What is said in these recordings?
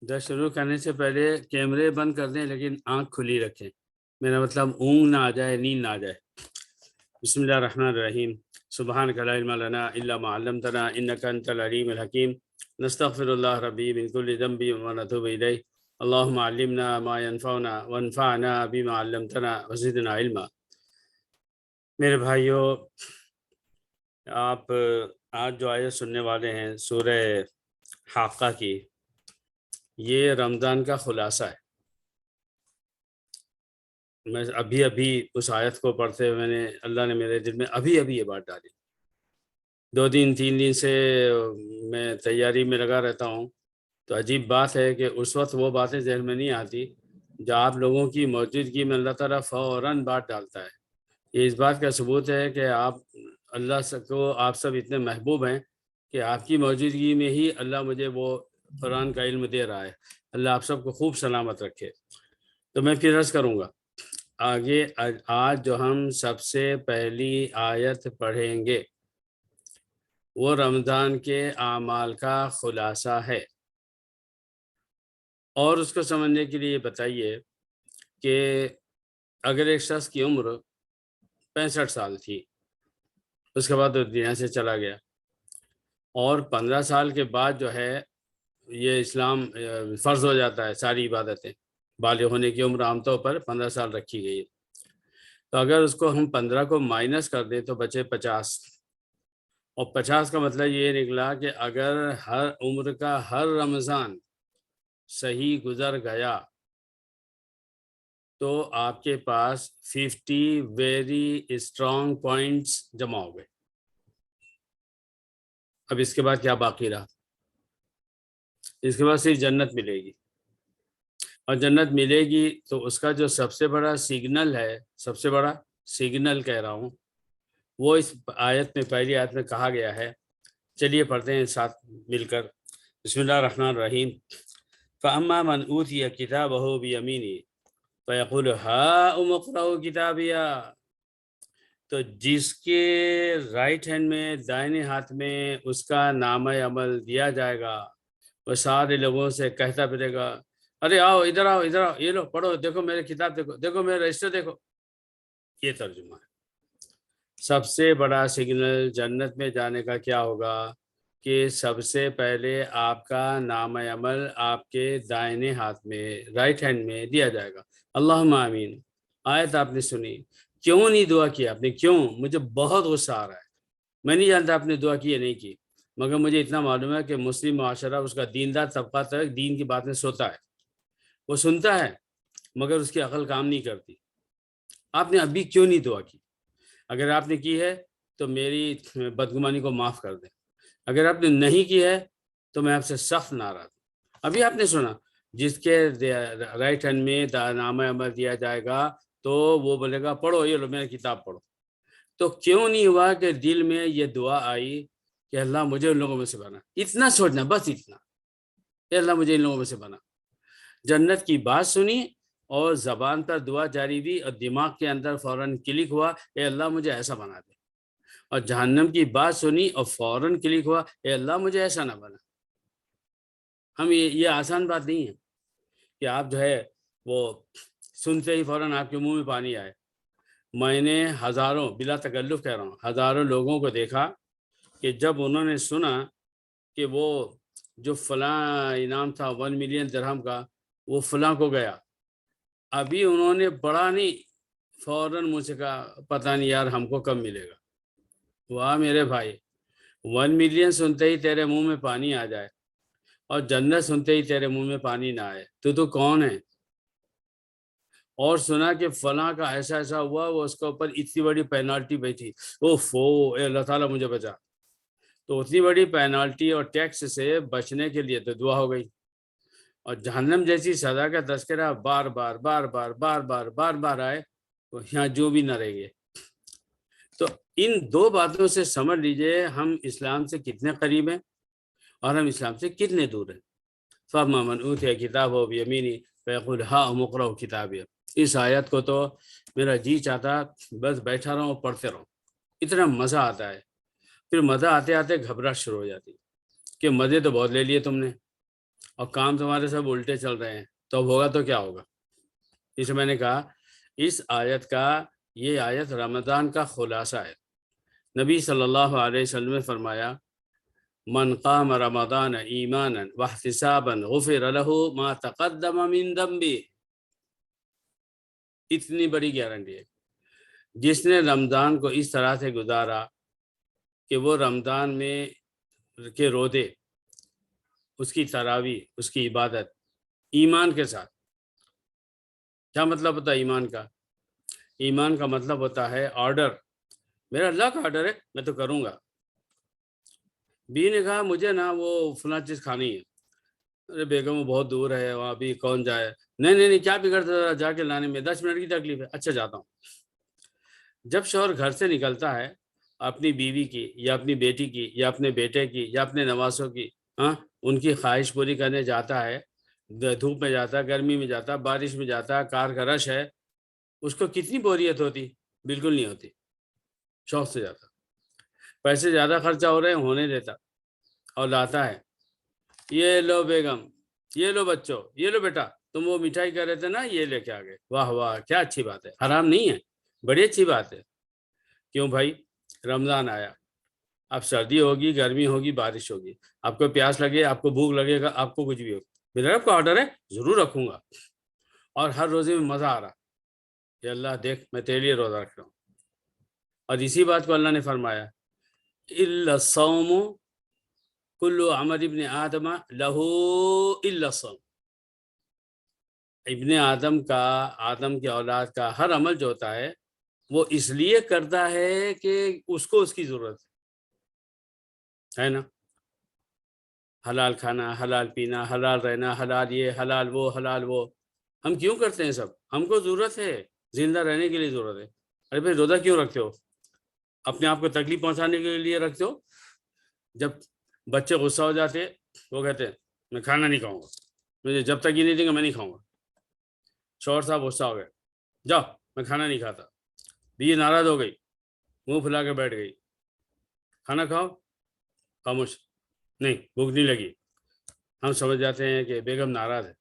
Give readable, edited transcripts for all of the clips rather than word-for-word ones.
درس شروع کرنے سے پہلے کیمرے بند کر دیں لیکن آنکھ کھلی رکھیں. میرا مطلب اونگ نہ آ جائے، نیند نہ آ جائے. بسم اللہ الرحمن الرحیم. سبحانک لا علم لنا الا ما علمتنا انک انت العلیم الحکیم. نستغفر اللہ ربی من کل ذنب ونتوب الیہ. اللہم علمنا ما ينفعنا وانفعنا بما علمتنا وزدنا علما. میرے بھائیو، آپ آج جو آیت سننے والے ہیں سورہ حاقہ کی، یہ رمضان کا خلاصہ ہے. میں ابھی اس آیت کو پڑھتے ہوئے اللہ نے میرے دل میں ابھی یہ بات ڈالی. 2 دن 3 دن سے میں تیاری میں لگا رہتا ہوں، تو عجیب بات ہے کہ اس وقت وہ باتیں ذہن میں نہیں آتی جو آپ لوگوں کی موجودگی میں اللہ تعالیٰ فوراً بات ڈالتا ہے. یہ اس بات کا ثبوت ہے کہ اللہ کو آپ سب اتنے محبوب ہیں کہ آپ کی موجودگی میں ہی اللہ مجھے وہ قرآن کا علم دے رہا ہے. اللہ آپ سب کو خوب سلامت رکھے. تو میں پھر عرض کروں گا آگے. آج جو ہم سب سے پہلی آیت پڑھیں گے وہ رمضان کے اعمال کا خلاصہ ہے. اور اس کو سمجھنے کے لیے بتائیے کہ اگر ایک شخص کی عمر 65 سال تھی، اس کے بعد وہ دنیا سے چلا گیا، اور 15 سال کے بعد جو ہے یہ اسلام فرض ہو جاتا ہے، ساری عبادتیں. بالغ ہونے کی عمر عام طور پر 15 سال رکھی گئی ہے. تو اگر اس کو ہم 15 کو مائنس کر دیں تو بچے 50. اور 50 کا مطلب یہ نکلا کہ اگر ہر عمر کا ہر رمضان صحیح گزر گیا تو آپ کے پاس 50 ویری اسٹرانگ پوائنٹس جمع ہو گئے. اب اس کے بعد کیا باقی رہا؟ اس کے بعد صرف جنت ملے گی. اور جنت ملے گی تو اس کا جو سب سے بڑا سگنل ہے، سب سے بڑا سگنل کہہ رہا ہوں، وہ اس آیت میں، پہلی آیت میں کہا گیا ہے. چلیے پڑھتے ہیں ساتھ مل کر. بسم اللہ الرحمن الرحیم. فَأَمَّا مَنْ أُوتِيَ كِتَابَهُ بِيَمِينِهِ فَيَقُولُ هَاؤُمُ اقْرَءُوا کتابیہ. تو جس کے رائٹ ہینڈ میں، دائیں ہاتھ میں اس کا نامہ عمل دیا جائے گا، وہ سارے لوگوں سے کہتا پھرے گا، ارے آؤ ادھر آؤ ادھر آؤ، یہ لو پڑھو، دیکھو میرے کتاب، دیکھو دیکھو میرے رجسٹر دیکھو. یہ ترجمہ ہے. سب سے بڑا سگنل جنت میں جانے کا کیا ہوگا کہ سب سے پہلے آپ کا نام عمل آپ کے دائیں ہاتھ میں، رائٹ ہینڈ میں دیا جائے گا. اللہم آمین. آیت آپ نے سنی، کیوں نہیں دعا کی آپ نے؟ کیوں؟ مجھے بہت غصہ آ رہا ہے. میں نہیں جانتا آپ نے دعا کی یا نہیں کی، مگر مجھے اتنا معلوم ہے کہ مسلم معاشرہ، اس کا دیندار طبقہ تک دین کی باتیں سوتا ہے، وہ سنتا ہے مگر اس کی عقل کام نہیں کرتی. آپ نے ابھی کیوں نہیں دعا کی؟ اگر آپ نے کی ہے تو میری بدگمانی کو معاف کر دیں. اگر آپ نے نہیں کی ہے تو میں آپ سے سخت ناراض ہوں. ابھی آپ نے سنا، جس کے رائٹ ہینڈ میں نامہ عمل دیا جائے گا تو وہ بولے گا پڑھو، یہ لو میری کتاب پڑھو. تو کیوں نہیں ہوا کہ دل میں یہ دعا آئی کہ اللہ مجھے ان لوگوں میں سے بنا؟ اتنا سوچنا، بس اتنا، کہ اللہ مجھے ان لوگوں میں سے بنا. جنت کی بات سنی اور زبان پر دعا جاری ہوئی اور دماغ کے اندر فوراً کلک ہوا، اے اللہ مجھے ایسا بنا دے. اور جہنم کی بات سنی اور فوراً کلک ہوا، اے اللہ مجھے ایسا نہ بنا. ہم یہ آسان بات نہیں ہے کہ آپ جو ہے وہ سنتے ہی فوراً آپ کے منہ میں پانی آئے. میں نے ہزاروں، بلا تکلف کہہ رہا ہوں، ہزاروں لوگوں کو دیکھا کہ جب انہوں نے سنا کہ وہ جو فلاں انعام تھا 1 ملین درہم کا، وہ فلاں کو گیا، ابھی انہوں نے بڑا نہیں، فوراً مجھ سے کہا پتہ نہیں یار ہم کو کب ملے گا. واہ میرے بھائی، 1 ملین سنتے ہی تیرے منہ میں پانی آ جائے اور جنت سنتے ہی تیرے منہ میں پانی نہ آئے تو کون ہے؟ اور سنا کہ فلاں کا ایسا ایسا ہوا، وہ اس کے اوپر اتنی بڑی پینالٹی بیٹھی، اے اللہ تعالیٰ مجھے بچا. تو اتنی بڑی پینالٹی اور ٹیکس سے بچنے کے لیے تو دعا ہو گئی. اور جہنم جیسی سزا کا تذکرہ بار بار بار بار بار بار بار بار آئے تو یہاں جو بھی نہ رہ گئے. تو ان 2 باتوں سے سمجھ لیجئے ہم اسلام سے کتنے قریب ہیں اور ہم اسلام سے کتنے دور ہیں. فَأَمَّا مَنْ أُوتِيَ كِتَابَهُ بِيَمِينِهِ فَيَقُولُ هَاؤُمُ اقْرَءُوا کتابیہ. اس آیت کو تو میرا جی چاہتا بس بیٹھا رہوں اور پڑھتے رہوں، اتنا مزہ آتا ہے. پھر مزہ آتے آتے گھبراہٹ شروع ہو جاتی کہ مزے تو بہت لے لیے تم نے، اور کام تمہارے سب الٹے چل رہے ہیں، تو اب ہوگا تو کیا ہوگا؟ اس میں نے کہا اس آیت کا، یہ آیت رمضان کا خلاصہ ہے۔ نبی صلی اللہ علیہ وسلم نے فرمایا من قام رمضان ایمانا واحتسابا غفر له ما تقدم من ذنبه، اتنی بڑی گارنٹی ہے۔ جس نے رمضان کو اس طرح سے گزارا کہ وہ رمضان میں کے روزے، اس کی تراویح، اس کی عبادت ایمان کے ساتھ۔ کیا مطلب ہوتا ہے ایمان کا؟ ایمان کا مطلب ہوتا ہے آرڈر، میرا اللہ کا آرڈر ہے، میں تو کروں گا۔ بی نے کہا مجھے نا وہ فلاں چیز کھانی ہے، ارے بیگم وہ بہت دور ہے، وہاں بھی کون جائے؟ نہیں کیا بگڑتا جا کے لانے میں، 10 منٹ کی تکلیف ہے، اچھا جاتا ہوں۔ جب شوہر گھر سے نکلتا ہے اپنی بیوی کی یا اپنی بیٹی کی یا اپنے بیٹے کی یا اپنے نواسوں کی ان کی خواہش پوری کرنے جاتا ہے، دھوپ میں جاتا ہے، گرمی میں جاتا ہے، بارش میں جاتا ہے، کار کا رش ہے، اس کو کتنی بوریت ہوتی؟ بالکل نہیں ہوتی، شوق سے جاتا۔ پیسے زیادہ خرچہ ہو رہے ہیں، ہونے دیتا اور لاتا ہے، یہ لو بیگم، یہ لو بچوں، یہ لو بیٹا، تم وہ مٹھائی کر رہے تھے نا، یہ لے کے آ گئے، واہ واہ کیا اچھی بات ہے، حرام نہیں ہے، بڑی اچھی بات ہے۔ کیوں بھائی؟ رمضان آیا، اب سردی ہوگی، گرمی ہوگی، بارش ہوگی، آپ کو پیاس لگے، آپ کو بھوک لگے گا، آپ کو کچھ بھی ہوگا، میرا رب کا آرڈر ہے، ضرور رکھوں گا، اور ہر روزے میں مزہ آ رہا کہ اللہ دیکھ میں تیرے لیے روزہ رکھ رہا ہوں۔ اور اسی بات کو اللہ نے فرمایا الا الصوم کل عمل ابن آدم لہو الا الصوم، ابن آدم کا، آدم کی اولاد کا ہر عمل جو ہوتا ہے وہ اس لیے کرتا ہے کہ اس کو اس کی ضرورت ہے نا، حلال کھانا، حلال پینا، حلال رہنا، حلال یہ، حلال وہ، ہم کیوں کرتے ہیں؟ سب ہم کو ضرورت ہے، زندہ رہنے کے لیے ضرورت ہے۔ ارے بھائی روزہ کیوں رکھتے ہو؟ اپنے آپ کو تکلیف پہنچانے کے لیے رکھتے ہو؟ جب بچے غصہ ہو جاتے وہ کہتے ہیں میں کھانا نہیں کھاؤں گا، مجھے جب تک یہ نہیں دیں گے میں نہیں کھاؤں گا۔ شوہر صاحب غصہ ہو گئے، جاؤ میں کھانا نہیں کھاتا، بیوی ناراض ہو گئی، منہ پھلا کے بیٹھ گئی، کھانا کھاؤ، خاموش، نہیں بھوک نہیں لگی۔ ہم سمجھ جاتے ہیں کہ بیگم ناراض ہے،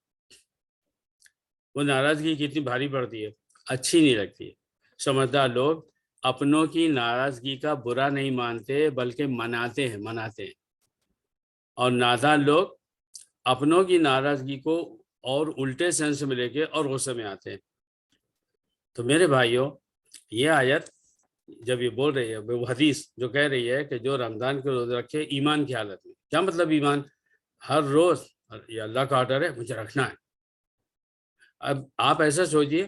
وہ ناراضگی کتنی بھاری پڑتی ہے، اچھی نہیں لگتی ہے۔ سمجھدار لوگ اپنوں کی ناراضگی کا برا نہیں مانتے بلکہ مناتے ہیں، اور نادان لوگ اپنوں کی ناراضگی کو اور الٹے سینس میں لے کے اور غصے میں آتے ہیں۔ تو میرے بھائیوں، یہ آیت جب یہ بول رہی ہے، وہ حدیث جو کہہ رہی ہے کہ جو رمضان کے روزے رکھے ایمان کی حالت میں، کیا مطلب ایمان؟ ہر روز یہ اللہ کا آرڈر ہے، مجھے رکھنا ہے۔ اب آپ ایسا سوچئے،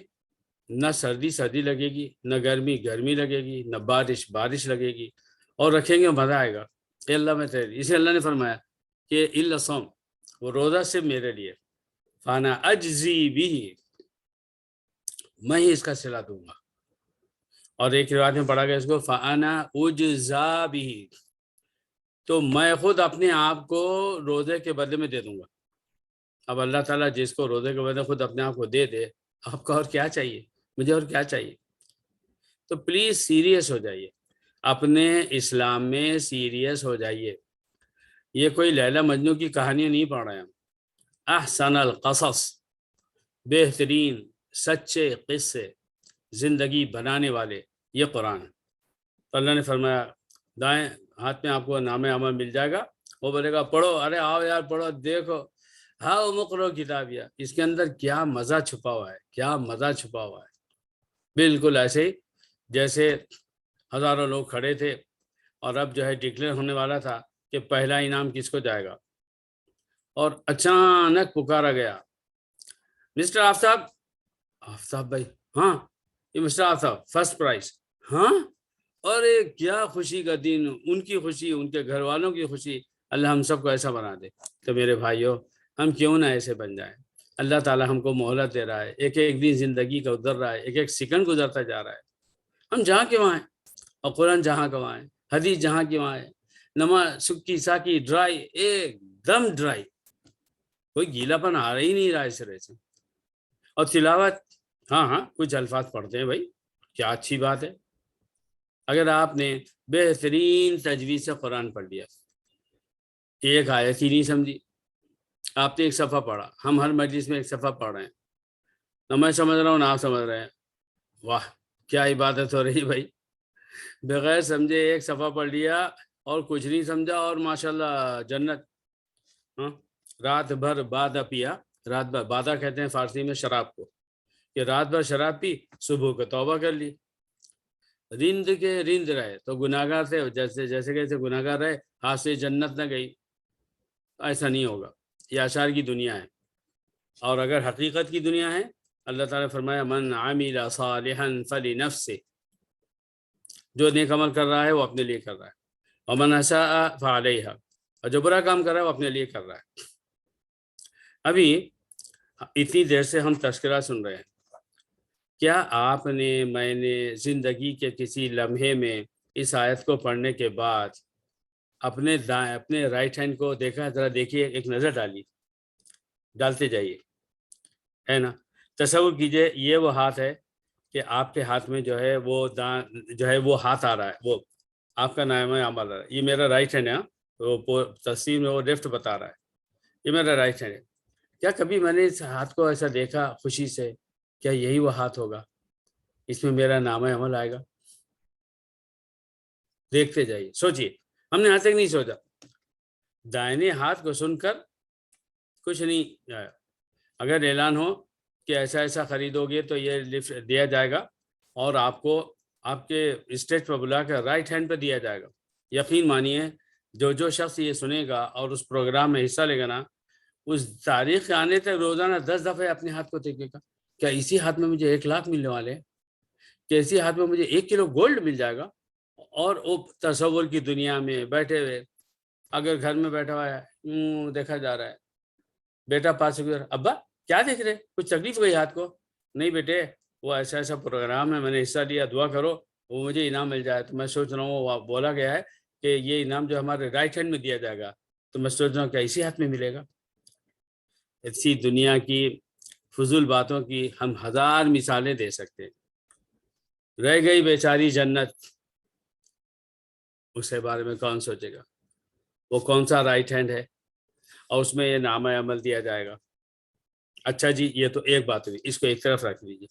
نہ سردی لگے گی، نہ گرمی لگے گی، نہ بارش لگے گی، اور رکھیں گے مزہ آئے گا کہ اللہ میں تیری۔ اسے اللہ نے فرمایا کہ الا الصوم، وہ روزہ صرف میرے لیے، فانا اجزی بھی، میں ہی اس کا صلہ دوں گا۔ اور ایک روایت میں پڑھا گیا اس کو فانا اجزا بھی، تو میں خود اپنے آپ کو روزے کے بدلے میں دے دوں گا۔ اب اللہ تعالیٰ جس کو روزے کے بدلے خود اپنے آپ کو دے دے، آپ کو اور کیا چاہیے؟ مجھے اور کیا چاہیے؟ تو پلیز سیریس ہو جائیے، اپنے اسلام میں سیریس ہو جائیے۔ یہ کوئی لیلا مجنوں کی کہانی نہیں پڑھ رہے ہیں، احسن القصص، بہترین سچے قصے زندگی بنانے والے یہ قرآن ہے۔ تو اللہ نے فرمایا دائیں ہاتھ میں آپ کو نام عمل مل جائے گا، وہ بولے گا پڑھو، ارے آؤ یار پڑھو، دیکھو ہاؤ مقرو کتابیہ، اس کے اندر کیا مزہ چھپا ہوا ہے، کیا مزہ چھپا ہوا ہے۔ بالکل ایسے ہی جیسے ہزاروں لوگ کھڑے تھے اور اب جو ہے ڈکلیئر ہونے والا تھا کہ پہلا انعام کس کو جائے گا، اور اچانک پکارا گیا مسٹر آفتاب، آفتاب بھائی، ہاں یہ مسٹر آفتاب فرسٹ پرائز، ہاں، ارے کیا خوشی کا دن، ان کی خوشی، ان کے گھر والوں کی خوشی، اللہ ہم سب کو ایسا بنا دے۔ تو میرے بھائیوں، ہم کیوں نہ ایسے بن جائیں؟ اللہ تعالیٰ ہم کو مہلت دے رہا ہے، ایک ایک دن زندگی کا گزر رہا ہے، ایک ایک سیکنڈ گزرتا جا رہا ہے، ہم جہاں کے وہاں ہیں، اور قرآن جہاں کے وہاں ہے، حدیث جہاں کے وہاں ہے، نماز سکی ساکی ڈرائی، ایک دم ڈرائی، کوئی گیلا پن آ رہا ہی نہیں رہا اس طرح سے۔ اور تلاوت، ہاں کچھ الفاظ پڑھتے ہیں بھائی، کیا اچھی بات ہے۔ اگر آپ نے بہترین تجوید سے قرآن پڑھ لیا، ایک آیت ہی نہیں سمجھی، آپ نے ایک صفحہ پڑھا، ہم ہر مجلس میں ایک صفحہ پڑھ رہے ہیں، نہ میں سمجھ رہا ہوں نہ آپ سمجھ رہے ہیں، واہ کیا عبادت ہو رہی بھائی، بغیر سمجھے ایک صفحہ پڑھ لیا اور کچھ نہیں سمجھا اور ماشاءاللہ جنت. ہاں رات بھر بادہ پیا، رات بھر بادہ کہتے ہیں فارسی میں شراب کو، کہ رات بھر شراب پی، صبح کو توبہ کر لی، رند کے رند رہے تو گناہگار تھے، جیسے کیسے گناہگار رہے، ہاتھ سے جنت نہ گئی. ایسا نہیں ہوگا، یہ اشعار کی دنیا ہے. اور اگر حقیقت کی دنیا ہے، اللہ تعالیٰ نے فرمایا من عمل صالحا فلنفسه، جو نیک عمل کر رہا ہے وہ اپنے لیے کر رہا ہے، ومن اساء فعلیہا، اور جو برا کام کر رہا ہے وہ اپنے لیے کر رہا ہے. ابھی اتنی دیر سے ہم تذکرہ سن رہے ہیں، کیا آپ نے، میں نے زندگی کے کسی لمحے میں اس آیت کو پڑھنے کے بعد اپنے رائٹ ہینڈ کو دیکھا؟ ذرا دیکھیے، ایک نظر ڈالتے جائیے، ہے نا. تصور کیجئے یہ وہ ہاتھ ہے کہ آپ کے ہاتھ میں جو ہے وہ ہاتھ آ رہا ہے، وہ آپ کا نام عمل آ رہا ہے. یہ میرا رائٹ ہینڈ ہے، وہ تصویر میں وہ لیفٹ بتا رہا ہے، یہ میرا رائٹ ہینڈ ہے. کیا کبھی میں نے اس ہاتھ کو ایسا دیکھا خوشی سے؟ کیا یہی وہ ہاتھ ہوگا، اس میں میرا نام عمل آئے گا؟ دیکھتے جائیے، سوچئے. ہم نے آج تک نہیں سوچا. دائنے ہاتھ کو سن کر کچھ نہیں آیا. اگر اعلان ہو کہ ایسا ایسا خریدو گے تو یہ لفٹ دیا جائے گا، اور آپ کو آپ کے اسٹیج پر بلا کر رائٹ ہینڈ پہ دیا جائے گا، یقین مانیے جو شخص یہ سنے گا اور اس پروگرام میں حصہ لے گا نا، اس تاریخ کے آنے تک روزانہ 10 دفعہ اپنے ہاتھ کو دیکھے گا. کیا اسی ہاتھ میں مجھے 1,00,000 ملنے والے ہیں؟ کہ اسی ہاتھ میں مجھے 1 کلو گولڈ مل جائے گا؟ اور وہ تصور کی دنیا میں بیٹھے ہوئے، اگر گھر میں بیٹھا ہوا ہے دیکھا جا رہا ہے، بیٹا پاس ابا کیا دیکھ رہے، کچھ تکلیف ہوئی ہاتھ کو؟ نہیں بیٹے، وہ ایسا ایسا پروگرام ہے، میں نے حصہ لیا، دعا کرو وہ مجھے انعام مل جائے. تو میں سوچ رہا ہوں، وہ بولا گیا ہے کہ یہ انعام جو ہمارے رائٹ ہینڈ میں دیا جائے گا، تو میں سوچ رہا ہوں کیا اسی ہاتھ میں ملے گا؟ ایسی دنیا کی فضول باتوں کی ہم 1000 مثالیں دے سکتے ہیں. رہ گئی بیچاری جنت، اس کے بارے میں کون سوچے گا؟ وہ کون سا رائٹ ہینڈ ہے اور اس میں یہ نامہ عمل دیا جائے گا. اچھا جی، یہ تو ایک بات ہوئی، اس کو ایک طرف رکھ لیجیے.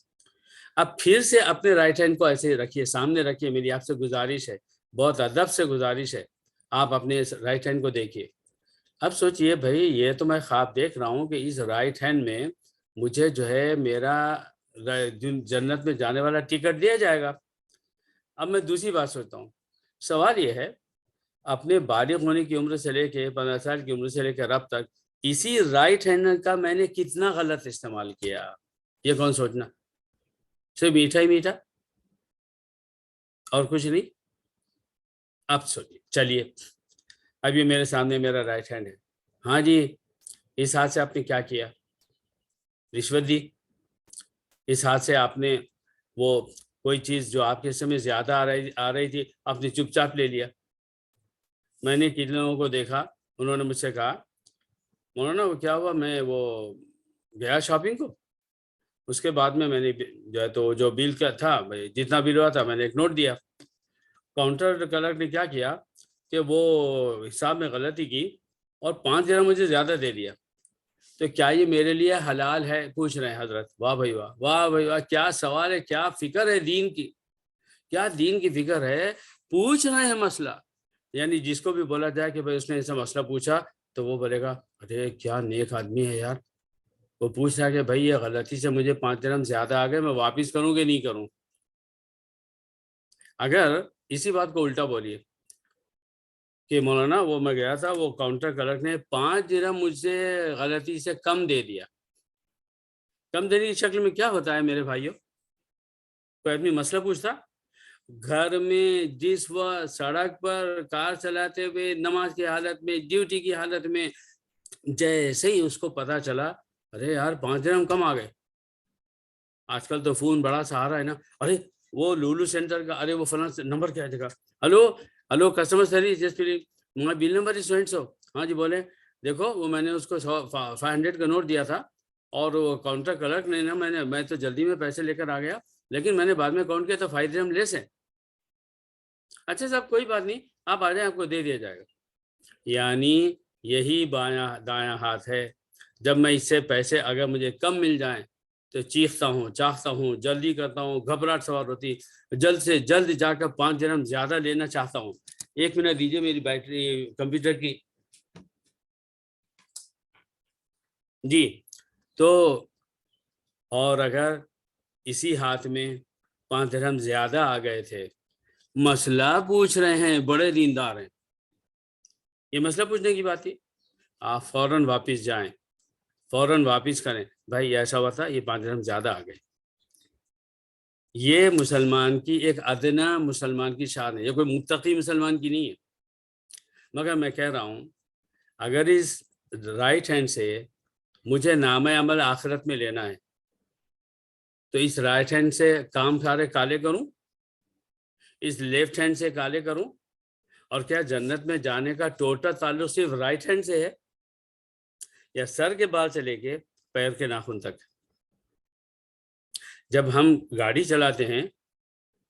اب پھر سے اپنے رائٹ ہینڈ کو ایسے رکھیے، سامنے رکھیے. میری آپ سے گزارش ہے، بہت ادب سے گزارش ہے، آپ اپنے رائٹ ہینڈ کو دیکھیے. اب سوچئے بھائی، یہ تو میں خواب دیکھ رہا ہوں کہ اس رائٹ ہینڈ میں مجھے جو ہے میرا جنت میں جانے والا ٹکٹ دیا جائے گا. اب میں دوسری بات سوچتا ہوں، سوال یہ ہے، اپنے بالغ ہونے کی عمر سے لے کے 15 سال کی عمر سے لے کر اب تک اسی رائٹ ہینڈ کا میں نے کتنا غلط استعمال کیا؟ یہ کون سوچنا؟ صرف میٹھا ہی میٹھا اور کچھ نہیں. اب سوچیے، چلیے اب یہ میرے سامنے میرا رائٹ ہینڈ ہے. ہاں جی، اس ہاتھ سے آپ نے کیا کیا؟ رشوت دی. اس ہاتھ سے آپ نے وہ کوئی چیز جو آپ کے حصے میں زیادہ آ رہی تھی، آپ نے چپ چاپ لے لیا. میں نے کتنے لوگوں کو دیکھا، انہوں نے مجھ سے کہا مولانا وہ کیا ہوا، میں وہ گیا شاپنگ کو، اس کے بعد میں نے جو ہے تو جو بل کا تھا، جتنا بل ہوا تھا میں نے ایک نوٹ دیا. کاؤنٹر کلرک نے کیا کیا کہ وہ حساب میں غلطی کی اور 5 درہم مجھے زیادہ دے دیا. تو کیا یہ میرے لیے حلال ہے؟ پوچھ رہے ہیں حضرت. واہ بھائی واہ، واہ بھائی واہ، کیا سوال ہے، کیا فکر ہے دین کی، کیا دین کی فکر ہے. پوچھ رہے ہیں مسئلہ. یعنی جس کو بھی بولا جائے کہ بھائی اس نے ایسا مسئلہ پوچھا تو وہ بولے گا ارے کیا نیک آدمی ہے یار، وہ پوچھ رہا ہے کہ بھائی یہ غلطی سے مجھے 5 درہم زیادہ آ گئے، میں واپس کروں کہ نہیں کروں. اگر اسی بات کو الٹا بولیے کہ مولانا وہ میں گیا تھا، وہ کاؤنٹر کلرک نے 5 درہم مجھ سے غلطی سے کم دے دیا. کم دینے کی شکل میں کیا ہوتا ہے میرے بھائیوں؟ کوئی آدمی مسئلہ پوچھتا، گھر میں جس وقت سڑک پر کار چلاتے ہوئے، نماز کی حالت میں، ڈیوٹی کی حالت میں، جیسے ہی اس کو پتا چلا ارے یار 5 درہم کم آ گئے. آج کل تو فون بڑا سہارا ہے نا، ارے وہ لولو سینٹر کا، ارے وہ فلاں نمبر کیا جگہ، ہلو کسٹمر سروس، جس پہ مائی بل نمبر از 200. ہاں جی بولے، دیکھو وہ میں نے اس کو 500 کا نوٹ دیا تھا، اور وہ کاؤنٹر کلرک نے نا، میں تو جلدی میں پیسے لے کر آ گیا، لیکن میں نے بعد میں کاؤنٹ کیا تو 5 درہم لیس ہے. اچھا صاحب کوئی بات نہیں، آپ آ جائیں، آپ کو دے دیا جائے گا. یعنی یہی دایاں ہاتھ ہے جب میں اس سے پیسے اگر مجھے کم مل جائیں تو چیختا ہوں، چاہتا ہوں، جلدی کرتا ہوں، گھبراہٹ سوار ہوتی، جلد سے جلد جا کر 5 درہم زیادہ لینا چاہتا ہوں۔ 1 منٹ دیجیے، میری بیٹری کمپیوٹر کی۔ جی تو اور اگر اسی ہاتھ میں 5 درہم زیادہ آ گئے تھے، مسئلہ پوچھ رہے ہیں، بڑے دیندار ہیں، یہ مسئلہ پوچھنے کی بات تھی، آپ فوراً واپس جائیں، فوراً واپس کریں، بھائی ایسا ہوا تھا، یہ 5 درہم زیادہ آ گئے۔ یہ مسلمان کی ایک ادنا مسلمان کی شان ہے، یہ کوئی متقی مسلمان کی نہیں ہے۔ مگر میں کہہ رہا ہوں اگر اس رائٹ ہینڈ سے مجھے نام عمل آخرت میں لینا ہے تو اس رائٹ ہینڈ سے کام سارے کالے کروں، اس لیفٹ ہینڈ سے کالے کروں؟ اور کیا جنت میں جانے کا ٹوٹل تعلق صرف رائٹ ہینڈ سے ہے، یا سر کے بال سے لے کے پیر کے ناخن تک؟ جب ہم گاڑی چلاتے ہیں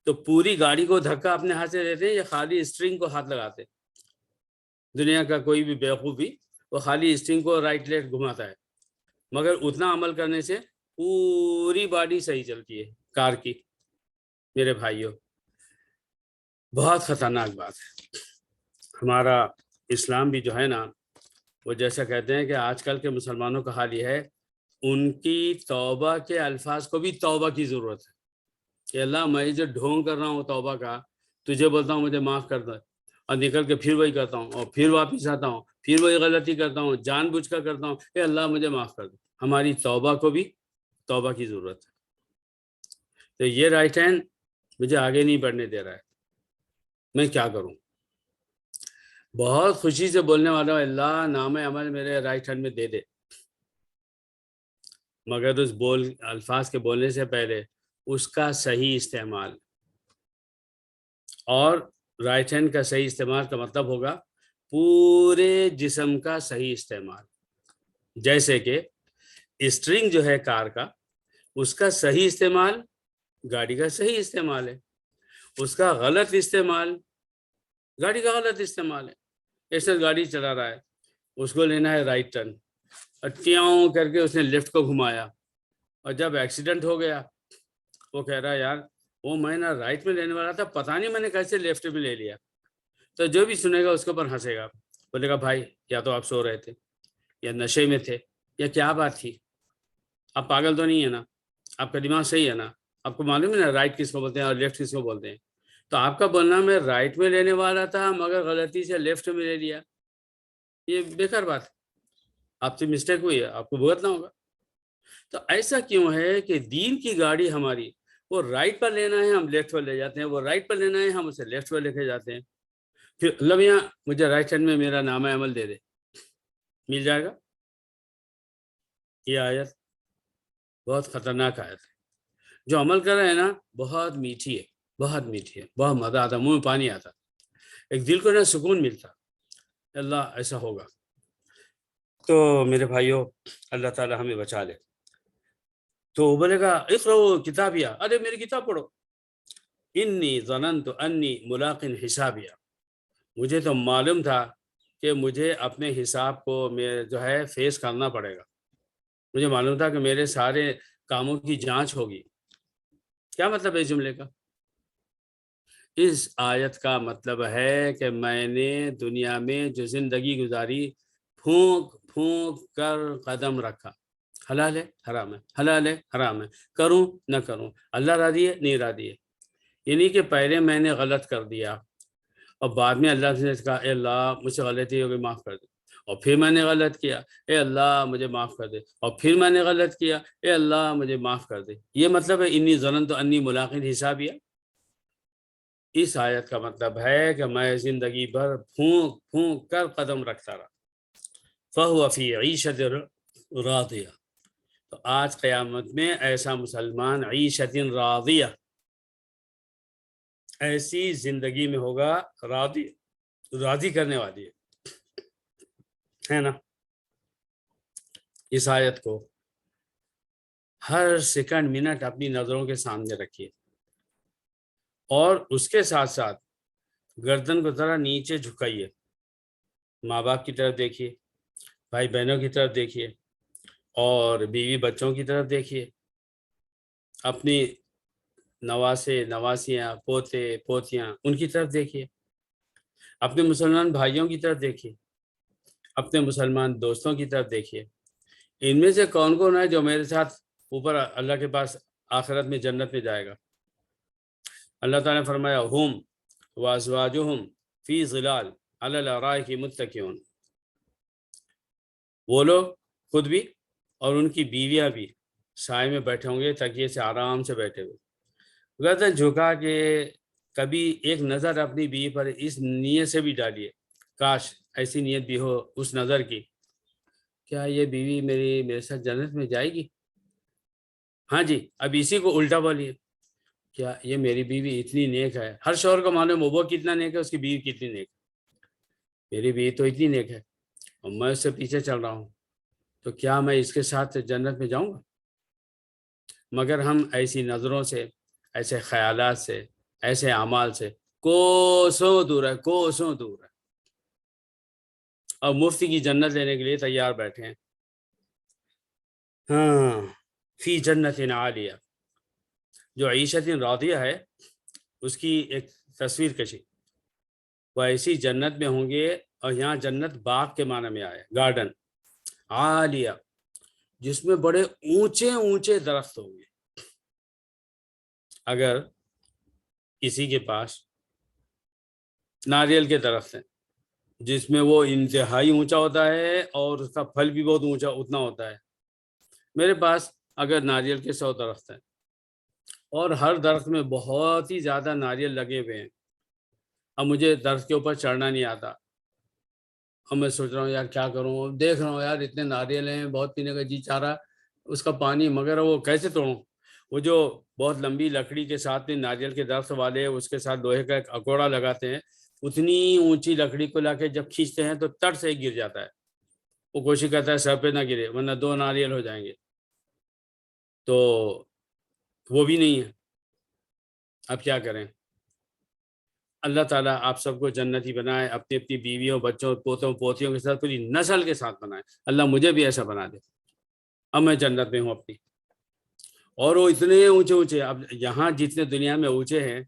تو پوری گاڑی کو دھکا اپنے ہاتھ سے دیتے ہیں یا خالی اسٹرنگ کو ہاتھ لگاتے ہیں؟ دنیا کا کوئی بھی بیوقوف بھی وہ خالی اسٹرنگ کو رائٹ لیفٹ گھماتا ہے، مگر اتنا عمل کرنے سے پوری باڈی صحیح چلتی ہے کار کی۔ میرے بھائیوں، بہت خطرناک بات ہے۔ ہمارا اسلام بھی جو ہے نا، وہ جیسا کہتے ہیں کہ آج کل کے مسلمانوں کا حال یہ ہے، ان کی توبہ کے الفاظ کو بھی توبہ کی ضرورت ہے کہ اللہ میں جو ڈھونگ کر رہا ہوں توبہ کا، تجھے بولتا ہوں مجھے معاف کر دے، اور نکل کے پھر وہی کرتا ہوں، اور پھر واپس آتا ہوں، پھر وہی غلطی کرتا ہوں، جان بوجھ کر کرتا ہوں، اے اللہ مجھے معاف کر دے۔ ہماری توبہ کو بھی توبہ کی ضرورت ہے۔ تو یہ رائٹ ہینڈ مجھے آگے نہیں بڑھنے دے رہا ہے، میں کیا کروں؟ بہت خوشی سے بولنے والا ہوں، اللہ نام عمل میرے رائٹ ہینڈ میں دے دے، مگر اس الفاظ کے بولنے سے پہلے اس کا صحیح استعمال، اور رائٹ ہینڈ کا صحیح استعمال کا مطلب ہوگا پورے جسم کا صحیح استعمال۔ جیسے کہ اسٹرنگ جو ہے کار کا، اس کا صحیح استعمال گاڑی کا صحیح استعمال ہے، اس کا غلط استعمال گاڑی کا غلط استعمال ہے۔ ایسے گاڑی چلا رہا ہے، اس کو لینا ہے رائٹ ٹرن، اور ٹیاؤں کر کے اس نے لیفٹ کو گھمایا، اور جب ایکسیڈنٹ ہو گیا وہ کہہ رہا ہے یار وہ میں نا رائٹ میں لینے والا تھا، پتہ نہیں میں نے کیسے لیفٹ میں لے لیا۔ تو جو بھی سنے گا اس کے اوپر ہنسے گا، بولے گا بھائی یا تو آپ سو رہے تھے، یا نشے میں تھے، یا کیا بات تھی، آپ پاگل تو نہیں ہے نا، آپ کا دماغ صحیح ہے نا، آپ کو معلوم ہے نا رائٹ کس کو بولتے ہیں اور لیفٹ کس کو بولتے ہیں۔ تو آپ کا بولنا میں رائٹ میں لینے والا تھا مگر غلطی سے لیفٹ میں لے لیا، یہ بیکار بات ہے، آپ سے مسٹیک ہوئی ہے، آپ کو بھگتنا ہوگا۔ تو ایسا کیوں ہے کہ دین کی گاڑی ہماری وہ رائٹ پر لینا ہے ہم لیفٹ پر لے جاتے ہیں، وہ رائٹ پر لینا ہے ہم اسے لیفٹ پر لے کے جاتے ہیں، پھر اللہ یہاں مجھے رائٹ ہینڈ میں میرا نام عمل دے دے، مل جائے گا؟ یہ آیت بہت خطرناک آیت ہے۔ جو عمل کر رہے ہیں نا بہت میٹھی ہے، بہت میٹھی ہے، بہت مزہ آتا، منہ میں پانی آتا، ایک دل کو نا سکون ملتا، اللہ ایسا ہوگا۔ تو میرے بھائیوں، اللہ تعالی ہمیں بچا لے۔ تو بولے گا اقرؤ کتابیہ، ارے میری کتاب پڑھو، انی ظننت انی ملاق حسابیہ، مجھے تو معلوم تھا کہ مجھے اپنے حساب کو میں جو ہے فیس کرنا پڑے گا، مجھے معلوم تھا کہ میرے سارے کاموں کی جانچ ہوگی۔ کیا مطلب ہے اس جملے کا؟ اس آیت کا مطلب ہے کہ میں نے دنیا میں جو زندگی گزاری پھونک پھونک کر قدم رکھا، حلال ہے حرام ہے، حلال ہے حرام ہے، کروں نہ کروں، اللہ راضی ہے نہیں راضی ہے، یعنی کہ پہلے میں نے غلط کر دیا اور بعد میں اللہ سے کہا اے اللہ مجھ سے غلطی ہو گئی معاف کر دے، اور پھر میں نے غلط کیا، اے اللہ مجھے معاف کر دے، اور پھر میں نے غلط کیا، اے اللہ مجھے معاف کر دے۔ یہ مطلب ہے انی ظننت انی ملاق حسابیہ۔ اس آیت کا مطلب ہے کہ میں زندگی بھر پھونک پھونک کر قدم رکھتا رہا، فہو فی عیشۃ راضیہ، تو آج قیامت میں ایسا مسلمان عیشۃ راضیہ، ایسی زندگی میں ہوگا راضی کرنے والی ہے نا۔ اس آیت کو ہر سیکنڈ منٹ اپنی نظروں کے سامنے رکھیے، اور اس کے ساتھ ساتھ گردن کو ذرا نیچے جھکائیے، ماں باپ کی طرف دیکھیے، بھائی بہنوں کی طرف دیکھیے، اور بیوی بچوں کی طرف دیکھیے، اپنی نواسے نواسیاں پوتے پوتیاں ان کی طرف دیکھیے، اپنے مسلمان بھائیوں کی طرف دیکھیے، اپنے مسلمان دوستوں کی طرف دیکھیے، ان میں سے کون کون ہے جو میرے ساتھ اوپر اللہ کے پاس آخرت میں جنت میں جائے گا؟ اللہ تعالیٰ نے فرمایا ہم وازواجہم فی ظلال علی الارائک متکئون، وہ لوگ خود بھی اور ان کی بیویاں بھی سائے میں بیٹھے ہوں گے، تکیے سے آرام سے بیٹھے ہوئے، گردن جھکا کے کبھی ایک نظر اپنی بیوی پر اس نیت سے بھی ڈالیے، کاش ایسی نیت بھی ہو اس نظر کی، کیا یہ بیوی میرے ساتھ جنت میں جائے گی؟ ہاں جی، اب اسی کو الٹا بولیے، کیا یہ میری بیوی اتنی نیک ہے؟ ہر شوہر کو معلوم وہ کتنا نیک ہے، اس کی بیوی کتنی نیک ہے، میری بیوی تو اتنی نیک ہے اور میں اس سے پیچھے چل رہا ہوں، تو کیا میں اس کے ساتھ جنت میں جاؤں گا؟ مگر ہم ایسی نظروں سے، ایسے خیالات سے، ایسے اعمال سے کوسوں دور ہے، کوسوں دور ہے، اور مفتی کی جنت لینے کے لیے تیار بیٹھے ہیں۔ ہاں، فی جنت عالیہ، جو عیشت راضیہ ہے اس کی ایک تصویر کشی، وہ ایسی جنت میں ہوں گے، اور یہاں جنت باغ کے معنی میں آیا، گارڈن عالیہ، جس میں بڑے اونچے اونچے درخت ہوں گے۔ اگر کسی کے پاس ناریل کے درخت ہیں جس میں وہ انتہائی اونچا ہوتا ہے اور اس کا پھل بھی بہت اونچا اتنا ہوتا ہے، میرے پاس اگر ناریل کے 100 درخت ہیں اور ہر درخت میں بہت ہی زیادہ ناریل لگے ہوئے ہیں، اب مجھے درخت کے اوپر چڑھنا نہیں آتا، اب میں سوچ رہا ہوں یار کیا کروں، دیکھ رہا ہوں یار اتنے ناریل ہیں، بہت پینے کا جی چاہ رہا اس کا پانی، مگر وہ کیسے توڑوں؟ وہ جو بہت لمبی لکڑی کے ساتھ میں ناریل کے درخت والے اس کے ساتھ لوہے کا ایک اکوڑا لگاتے ہیں، اتنی اونچی لکڑی کو لا کے جب کھینچتے ہیں تو تڑ سے گر جاتا ہے، وہ کوشش کرتا ہے سر پہ نہ گرے ورنہ 2 ناریل ہو جائیں گے، تو وہ بھی نہیں ہے، اب کیا کریں؟ اللہ تعالیٰ آپ سب کو جنتی بنائے، اپنی اپنی بیویوں بچوں پوتوں پوتیوں کے ساتھ پوری نسل کے ساتھ بنائے، اللہ مجھے بھی ایسا بنا دے، اب میں جنت میں ہوں اپنی، اور وہ اتنے اونچے اونچے، اب یہاں جتنے دنیا میں اونچے ہیں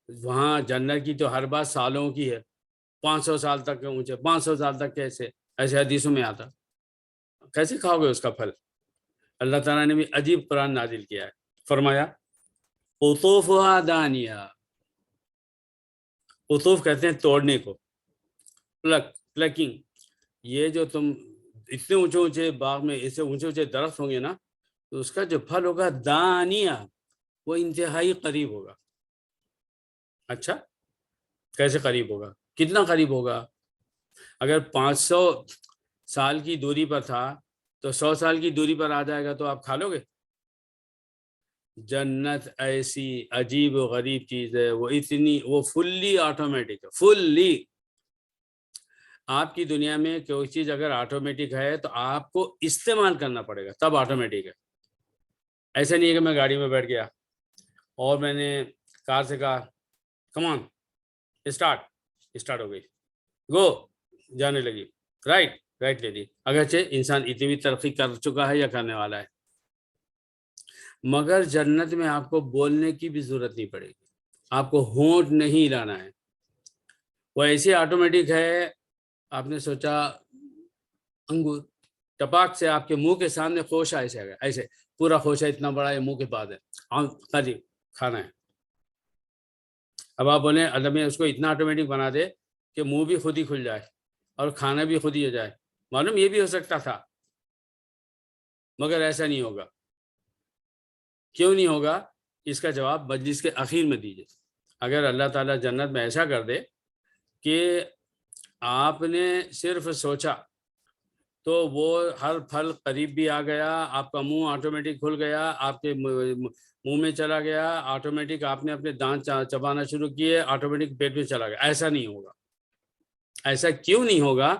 وہاں جنت کی تو ہر بات سالوں کی ہے، 500 سال تک کے اونچے، 500 سال تک کیسے؟ ایسے حدیثوں میں آتا، کیسے کھاؤ گے اس کا پھل؟ اللہ تعالیٰ نے بھی عجیب قرآن نازل کیا ہے، فرمایا قطوفها دانیہ، قطوف کہتے ہیں توڑنے کو، پلکنگ، یہ جو تم اتنے اونچے اونچے باغ میں ایسے اونچے اونچے درخت ہوں گے نا، تو اس کا جو پھل ہوگا دانیہ، وہ انتہائی قریب ہوگا۔ اچھا، کیسے قریب ہوگا؟ کتنا قریب ہوگا؟ اگر 500 سال کی دوری پر تھا تو 100 سال کی دوری پر آ جائے گا تو آپ کھا لو گے؟ جنت ایسی عجیب و غریب چیز ہے، وہ اتنی، وہ فلی آٹومیٹک ہے، فلی، آپ کی دنیا میں کوئی چیز اگر آٹومیٹک ہے تو آپ کو استعمال کرنا پڑے گا تب آٹومیٹک ہے، ایسا نہیں ہے کہ میں گاڑی میں بیٹھ گیا اور میں نے کار سے کہا کمان اسٹارٹ ہو گئی، گو، جانے لگی، رائٹ لے لی، اگرچہ انسان اتنی بھی ترقی کر چکا ہے یا کرنے والا ہے، مگر جنت میں آپ کو بولنے کی بھی ضرورت نہیں پڑے گی، آپ کو ہونٹ نہیں ہلانا ہے، وہ ایسی آٹومیٹک ہے، آپ نے سوچا انگور ٹپاک سے آپ کے منہ کے سامنے خوشہ ایسے پورا خوشہ اتنا بڑا ہے منہ کے بعد ہے، جی کھانا ہے، اب آپ بولیں اللہ میں اس کو اتنا آٹومیٹک بنا دے کہ منہ بھی خود ہی کھل جائے اور کھانا بھی خود ہی ہو جائے، معلوم یہ بھی ہو سکتا تھا، مگر ایسا نہیں ہوگا، کیوں نہیں ہوگا؟ اس کا جواب مجلس کے اخیر میں دیجیے، اگر اللہ تعالیٰ جنت میں ایسا کر دے کہ آپ نے صرف سوچا تو وہ ہر پھل قریب بھی آ گیا، آپ کا منہ آٹومیٹک کھل گیا، آپ کے منہ میں چلا گیا آٹومیٹک، آپ نے اپنے دانت چبانا شروع کیے آٹومیٹک پیٹ میں چلا گیا، ایسا نہیں ہوگا۔ ایسا کیوں نہیں ہوگا؟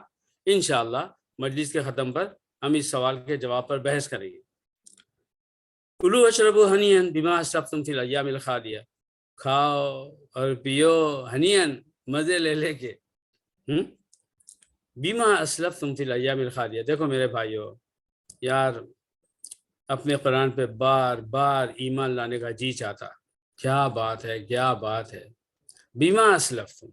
انشاءاللہ مجلس کے ختم پر ہم اس سوال کے جواب پر بحث کریں گے۔ کلوا واشربوا ہنیئا بما اسلفتم فی الایام الخالیہ، کھاؤ اور پیو ہنیئا، مزے لے کے، بما اسلفتم فی الایام الخالیہ۔ دیکھو میرے بھائیو، یار اپنے قرآن پہ بار بار ایمان لانے کا جی چاہتا. کیا بات ہے، کیا بات ہے. بیما اسلفتم،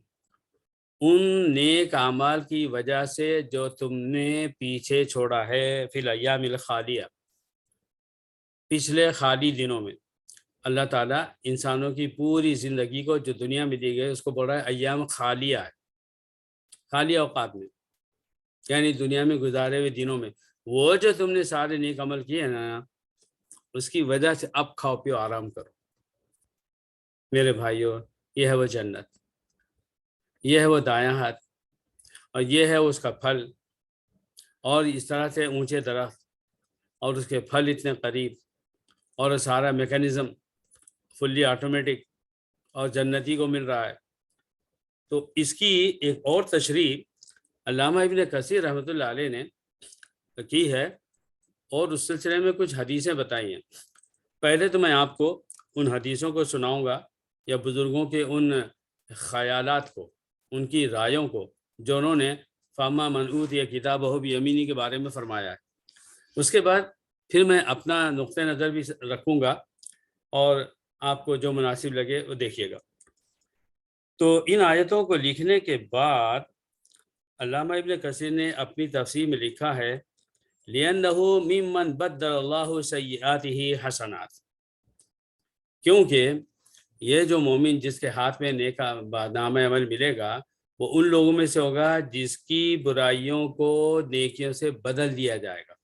ان نیک اعمال کی وجہ سے جو تم نے پیچھے چھوڑا ہے، فی الایام الخالیہ، پچھلے خالی دنوں میں. اللہ تعالیٰ انسانوں کی پوری زندگی کو جو دنیا میں دی گئی اس کو بول رہا ہے ایام خالیہ ہے. خالی اوقات میں یعنی دنیا میں گزارے ہوئے دنوں میں وہ جو تم نے سارے نیک عمل کیے نا، اس کی وجہ سے اب کھاؤ پیو آرام کرو. میرے بھائیوں، یہ ہے وہ جنت، یہ ہے وہ دایاں ہاتھ، اور یہ ہے اس کا پھل. اور اس طرح سے اونچے درخت اور اس کے پھل اتنے قریب، اور سارا میکانزم فلی آٹومیٹک، اور جنتی کو مل رہا ہے. تو اس کی ایک اور تشریح علامہ ابن کثیر رحمۃ اللہ علیہ نے کی ہے، اور اس سلسلے میں کچھ حدیثیں بتائی ہیں. پہلے تو میں آپ کو ان حدیثوں کو سناؤں گا، یا بزرگوں کے ان خیالات کو، ان کی رائوں کو، جو انہوں نے فاما من اوتی کتابہ بیمینہ کے بارے میں فرمایا ہے. اس کے بعد پھر میں اپنا نقطہ نظر بھی رکھوں گا، اور آپ کو جو مناسب لگے وہ دیکھیے گا. تو ان آیتوں کو لکھنے کے بعد علامہ ابن کثیر نے اپنی تفسیر میں لکھا ہے لِأَنَّهُ مِمَّنْ بَدَّلَ اللَّهُ سَيِّئَاتِهِ حَسَنَاتٍ، کیونکہ یہ جو مومن جس کے ہاتھ میں نیک نامہ عمل ملے گا، وہ ان لوگوں میں سے ہوگا جس کی برائیوں کو نیکیوں سے بدل دیا جائے گا.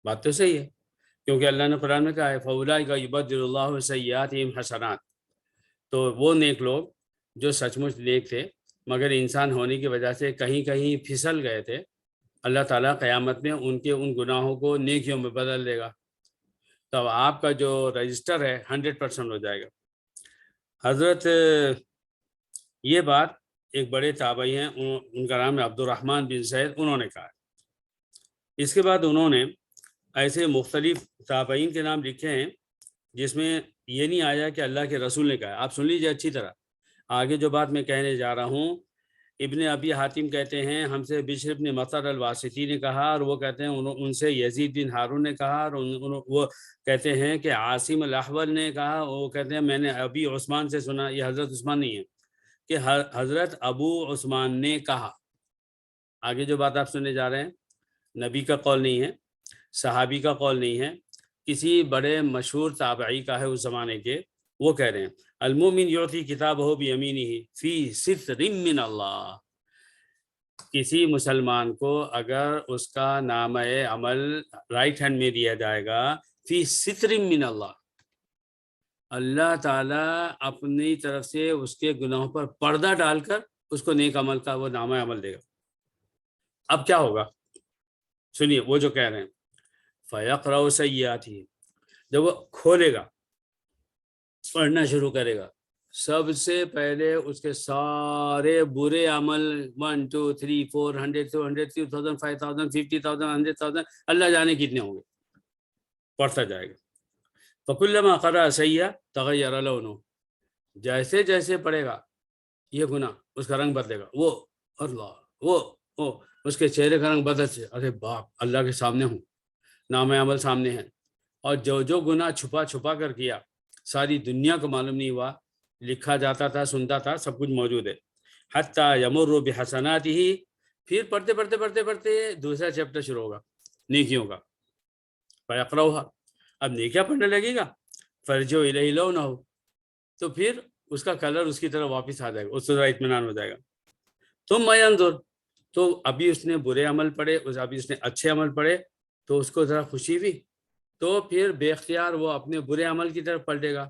بات تو صحیح ہے، کیونکہ اللہ نے قرآن میں کہا ہے فَأُولَٰئِكَ يُبَدِّلُ اللَّهُ سَيِّئَاتِهِمْ حَسَنَاتٍ. تو وہ نیک لوگ جو سچ مچ نیک تھے مگر انسان ہونے کی وجہ سے کہیں کہیں پھسل گئے تھے، اللہ تعالیٰ قیامت میں ان کے ان گناہوں کو نیکیوں میں بدل دے گا. تو آپ کا جو رجسٹر ہے 100% ہو جائے گا. حضرت یہ بات ایک بڑے تابعی ہیں، ان کا نام ہے عبد الرحمن بن زید، انہوں نے کہا. اس کے بعد انہوں نے ایسے مختلف تابعین کے نام لکھے ہیں جس میں یہ نہیں آیا کہ اللہ کے رسول نے کہا. آپ سن لیجیے اچھی طرح، آگے جو بات میں کہنے جا رہا ہوں. ابن ابی حاتم کہتے ہیں ہم سے بشر بن مطر الواسطی نے کہا، اور وہ کہتے ہیں ان سے یزید بن ہارون نے کہا، اور وہ کہتے ہیں کہ عاصم الاحول نے کہا، وہ کہتے ہیں میں نے ابی عثمان سے سنا. یہ حضرت عثمان نہیں ہے، کہ حضرت ابو عثمان نے کہا. آگے جو بات آپ سننے جا رہے ہیں نبی کا قول نہیں ہے، صحابی کا قول نہیں ہے، کسی بڑے مشہور تابعی کا ہے اس زمانے کے. وہ کہہ رہے ہیں المومن یعطی کتابہ بیمینہ فی ستر من اللہ. کسی مسلمان کو اگر اس کا نامہ عمل رائٹ ہینڈ میں دیا جائے گا، فی ستر من اللہ، اللہ تعالیٰ اپنی طرف سے اس کے گناہوں پر پردہ ڈال کر اس کو نیک عمل کا وہ نامہ عمل دے گا. اب کیا ہوگا سنیے وہ جو کہہ رہے ہیں فَيَقْرَأُ سَيِّئَاتِهِ، جب وہ کھولے گا، پڑھنا شروع کرے گا، سب سے پہلے اس کے سارے برے عمل 1 2 3 400 200 2000 5000 50,000 100,000 اللہ جانے کتنے ہوں گے، پڑھتا جائے گا. فَكُلَّمَا قَرَأَ سَيِّئَةً تَغَيَّرَ لَوْنُهُ، جیسے جیسے پڑھے گا یہ گناہ اس کا رنگ بدلے گا. وہ اللہ وہ اس کے چہرے کا رنگ بدل سے، ارے باپ اللہ کے سامنے ہوں، نامہ عمل سامنے ہے. اور جو گناہ چھپا چھپا کر کیا ساری دنیا کو معلوم نہیں ہوا، لکھا جاتا تھا، سنتا تھا، سب کچھ موجود ہے. حتیٰ یمر بحسناتہ، پھر پڑھتے پڑھتے پڑھتے پڑھتے دوسرا چیپٹر شروع ہوگا نیکیوں کا. فیقرؤھا، اب نیکیاں پڑھنے لگے گا. فرجع الیہ لونہ، تو پھر اس کا کلر اس کی طرف واپس آ جائے گا، اس سے ذرا اطمینان ہو جائے گا. ثم ینظر، تو ابھی اس نے برے عمل پڑھے، ابھی اس نے اچھے عمل پڑھے تو اس کو ذرا خوشی ہوئی، تو پھر بے اختیار وہ اپنے برے عمل کی طرف پلٹے گا.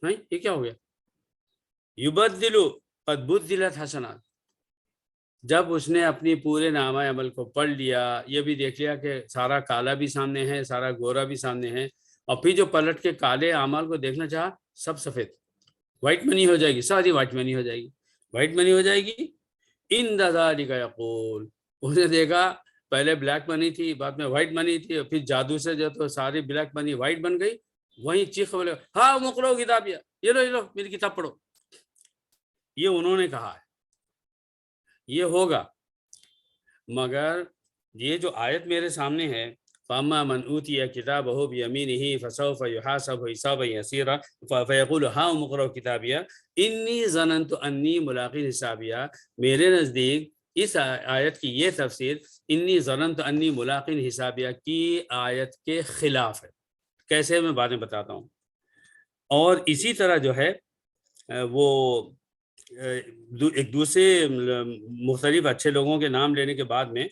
نہیں یہ کیا ہو گیا؟ یبدل قد بدلت حسنات، جب اس نے اپنی پورے نامہ عمل کو پڑھ لیا، یہ بھی دیکھ لیا کہ سارا کالا بھی سامنے ہے، سارا گورا بھی سامنے ہے، اور پھر جو پلٹ کے کالے اعمال کو دیکھنا چاہا سب سفید، وائٹ منی ہو جائے گی، ساری وائٹ منی ہو جائے گی، وائٹ منی ہو جائے گی. ان ذالک یقول، اس نے دیکھا پہلے بلیک منی تھی، بعد میں وائٹ منی تھی، اور پھر جادو سے جو تو ساری بلیک منی وائٹ بن گئی. وہیں چیخ بولے ہاں مقرو کتاب، یہ لو میری کتاب پڑھو. یہ انہوں نے کہا ہے یہ ہوگا، مگر یہ جو آیت میرے سامنے ہے فاما من اوتی کتابہ بیمینہ فسوف یحاسب حسابا یسیرا فیقول ہاؤم اقرؤ کتابیہ انی ظننت انی ملاق حسابیہ. میرے نزدیک اس آیت کی یہ تفسیر انی ظننت انی ملاق حسابیہ کی آیت کے خلاف ہے. کیسے میں بعد میں بتاتا ہوں. اور اسی طرح جو ہے وہ ایک دوسرے مختلف اچھے لوگوں کے نام لینے کے بعد میں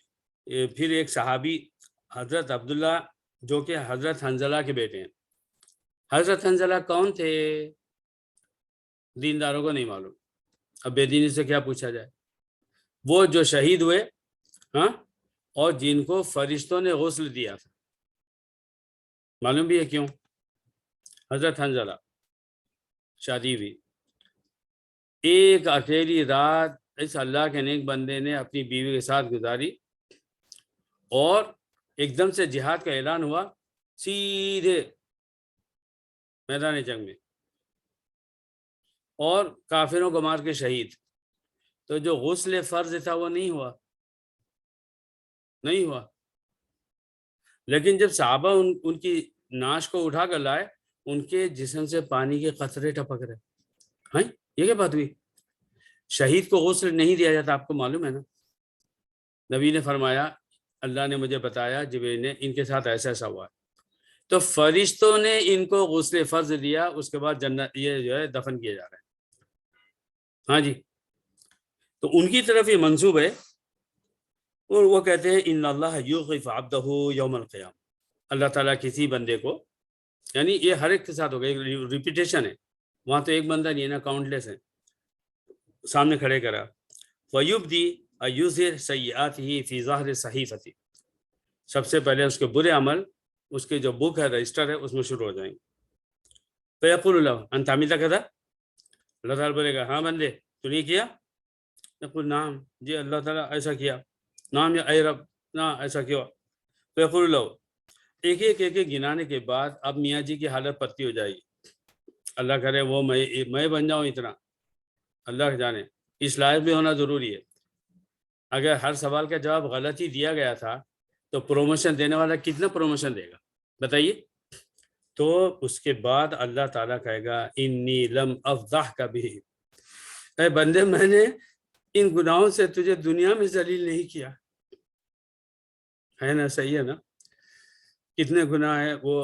پھر ایک صحابی حضرت عبداللہ جو کہ حضرت حنظلہ کے بیٹے ہیں. حضرت حنظلہ کون تھے؟ دینداروں کو نہیں معلوم. اب بے دینی سے کیا پوچھا جائے. وہ جو شہید ہوئے ہاں اور جن کو فرشتوں نے غسل دیا تھا. معلوم بھی ہے کیوں؟ حضرت حنظلہ شادی ہوئی، ایک اکیلی رات اس اللہ کے نیک بندے نے اپنی بیوی کے ساتھ گزاری اور ایک دم سے جہاد کا اعلان ہوا، سیدھے میدان جنگ میں اور کافروں کو مار کے شہید. تو جو غسل فرض تھا وہ نہیں ہوا. لیکن جب صحابہ ان کی ناش کو اٹھا کر لائے، ان کے جسم سے پانی کے قطرے ٹپک رہے. ہاں یہ کیا بات ہوئی؟ شہید کو غسل نہیں دیا جاتا، آپ کو معلوم ہے نا. نبی نے فرمایا اللہ نے مجھے بتایا جبریل نے ان کے ساتھ ایسا ایسا ہوا ہے. تو فرشتوں نے ان کو غسل فرض دیا، اس کے بعد جنت یہ جو ہے دفن کیا جا رہا ہے. ہاں جی. تو ان کی طرف یہ منسوب ہے اور وہ کہتے ہیں ان اللہ یغف عبدہ یوم القیامہ. اللہ تعالیٰ کسی بندے کو، یعنی یہ ہر ایک کے ساتھ ہوگا، ریپیٹیشن ہے. وہاں تو ایک بندہ نہیں ہے نا، کاؤنٹلیس ہے. سامنے کھڑے کرا وَيُبْدِي أَيُظْهِرْ سَيِّئَاتِهِ فِي ظَهْرِ صَحِيفَتِهِ. سب سے پہلے اس کے برے عمل اس کے جو بک ہے، رجسٹر ہے، اس میں شروع ہو جائیں گے. فَيَقُولُ لَهُ أَنْتَ عَمِلْتَ كَذَا. اللہ تعالیٰ بولے گا ہاں بندے تو نہیں کیا؟ يقول نعم، جی اللہ تعالیٰ ایسا کیا. نعم یا اے رب، نہ ایسا کیا. فَيَقُولُ لَهُ ایک ایک گنانے کے بعد اب میاں جی کی حالت پتلی ہو جائے گی. اللہ کرے وہ میں بن جاؤں اتنا، اللہ جانے. اس لائق بھی ہونا ضروری ہے. اگر ہر سوال کا جواب غلط ہی دیا گیا تھا تو پروموشن دینے والا کتنا پروموشن دے گا بتائیے. تو اس کے بعد اللہ تعالیٰ کہے گا انی لم افضحک بہ. اے بندے میں نے ان گناہوں سے تجھے دنیا میں ذلیل نہیں کیا. ہے نا؟ صحیح ہے نا؟ کتنے گناہ ہیں وہ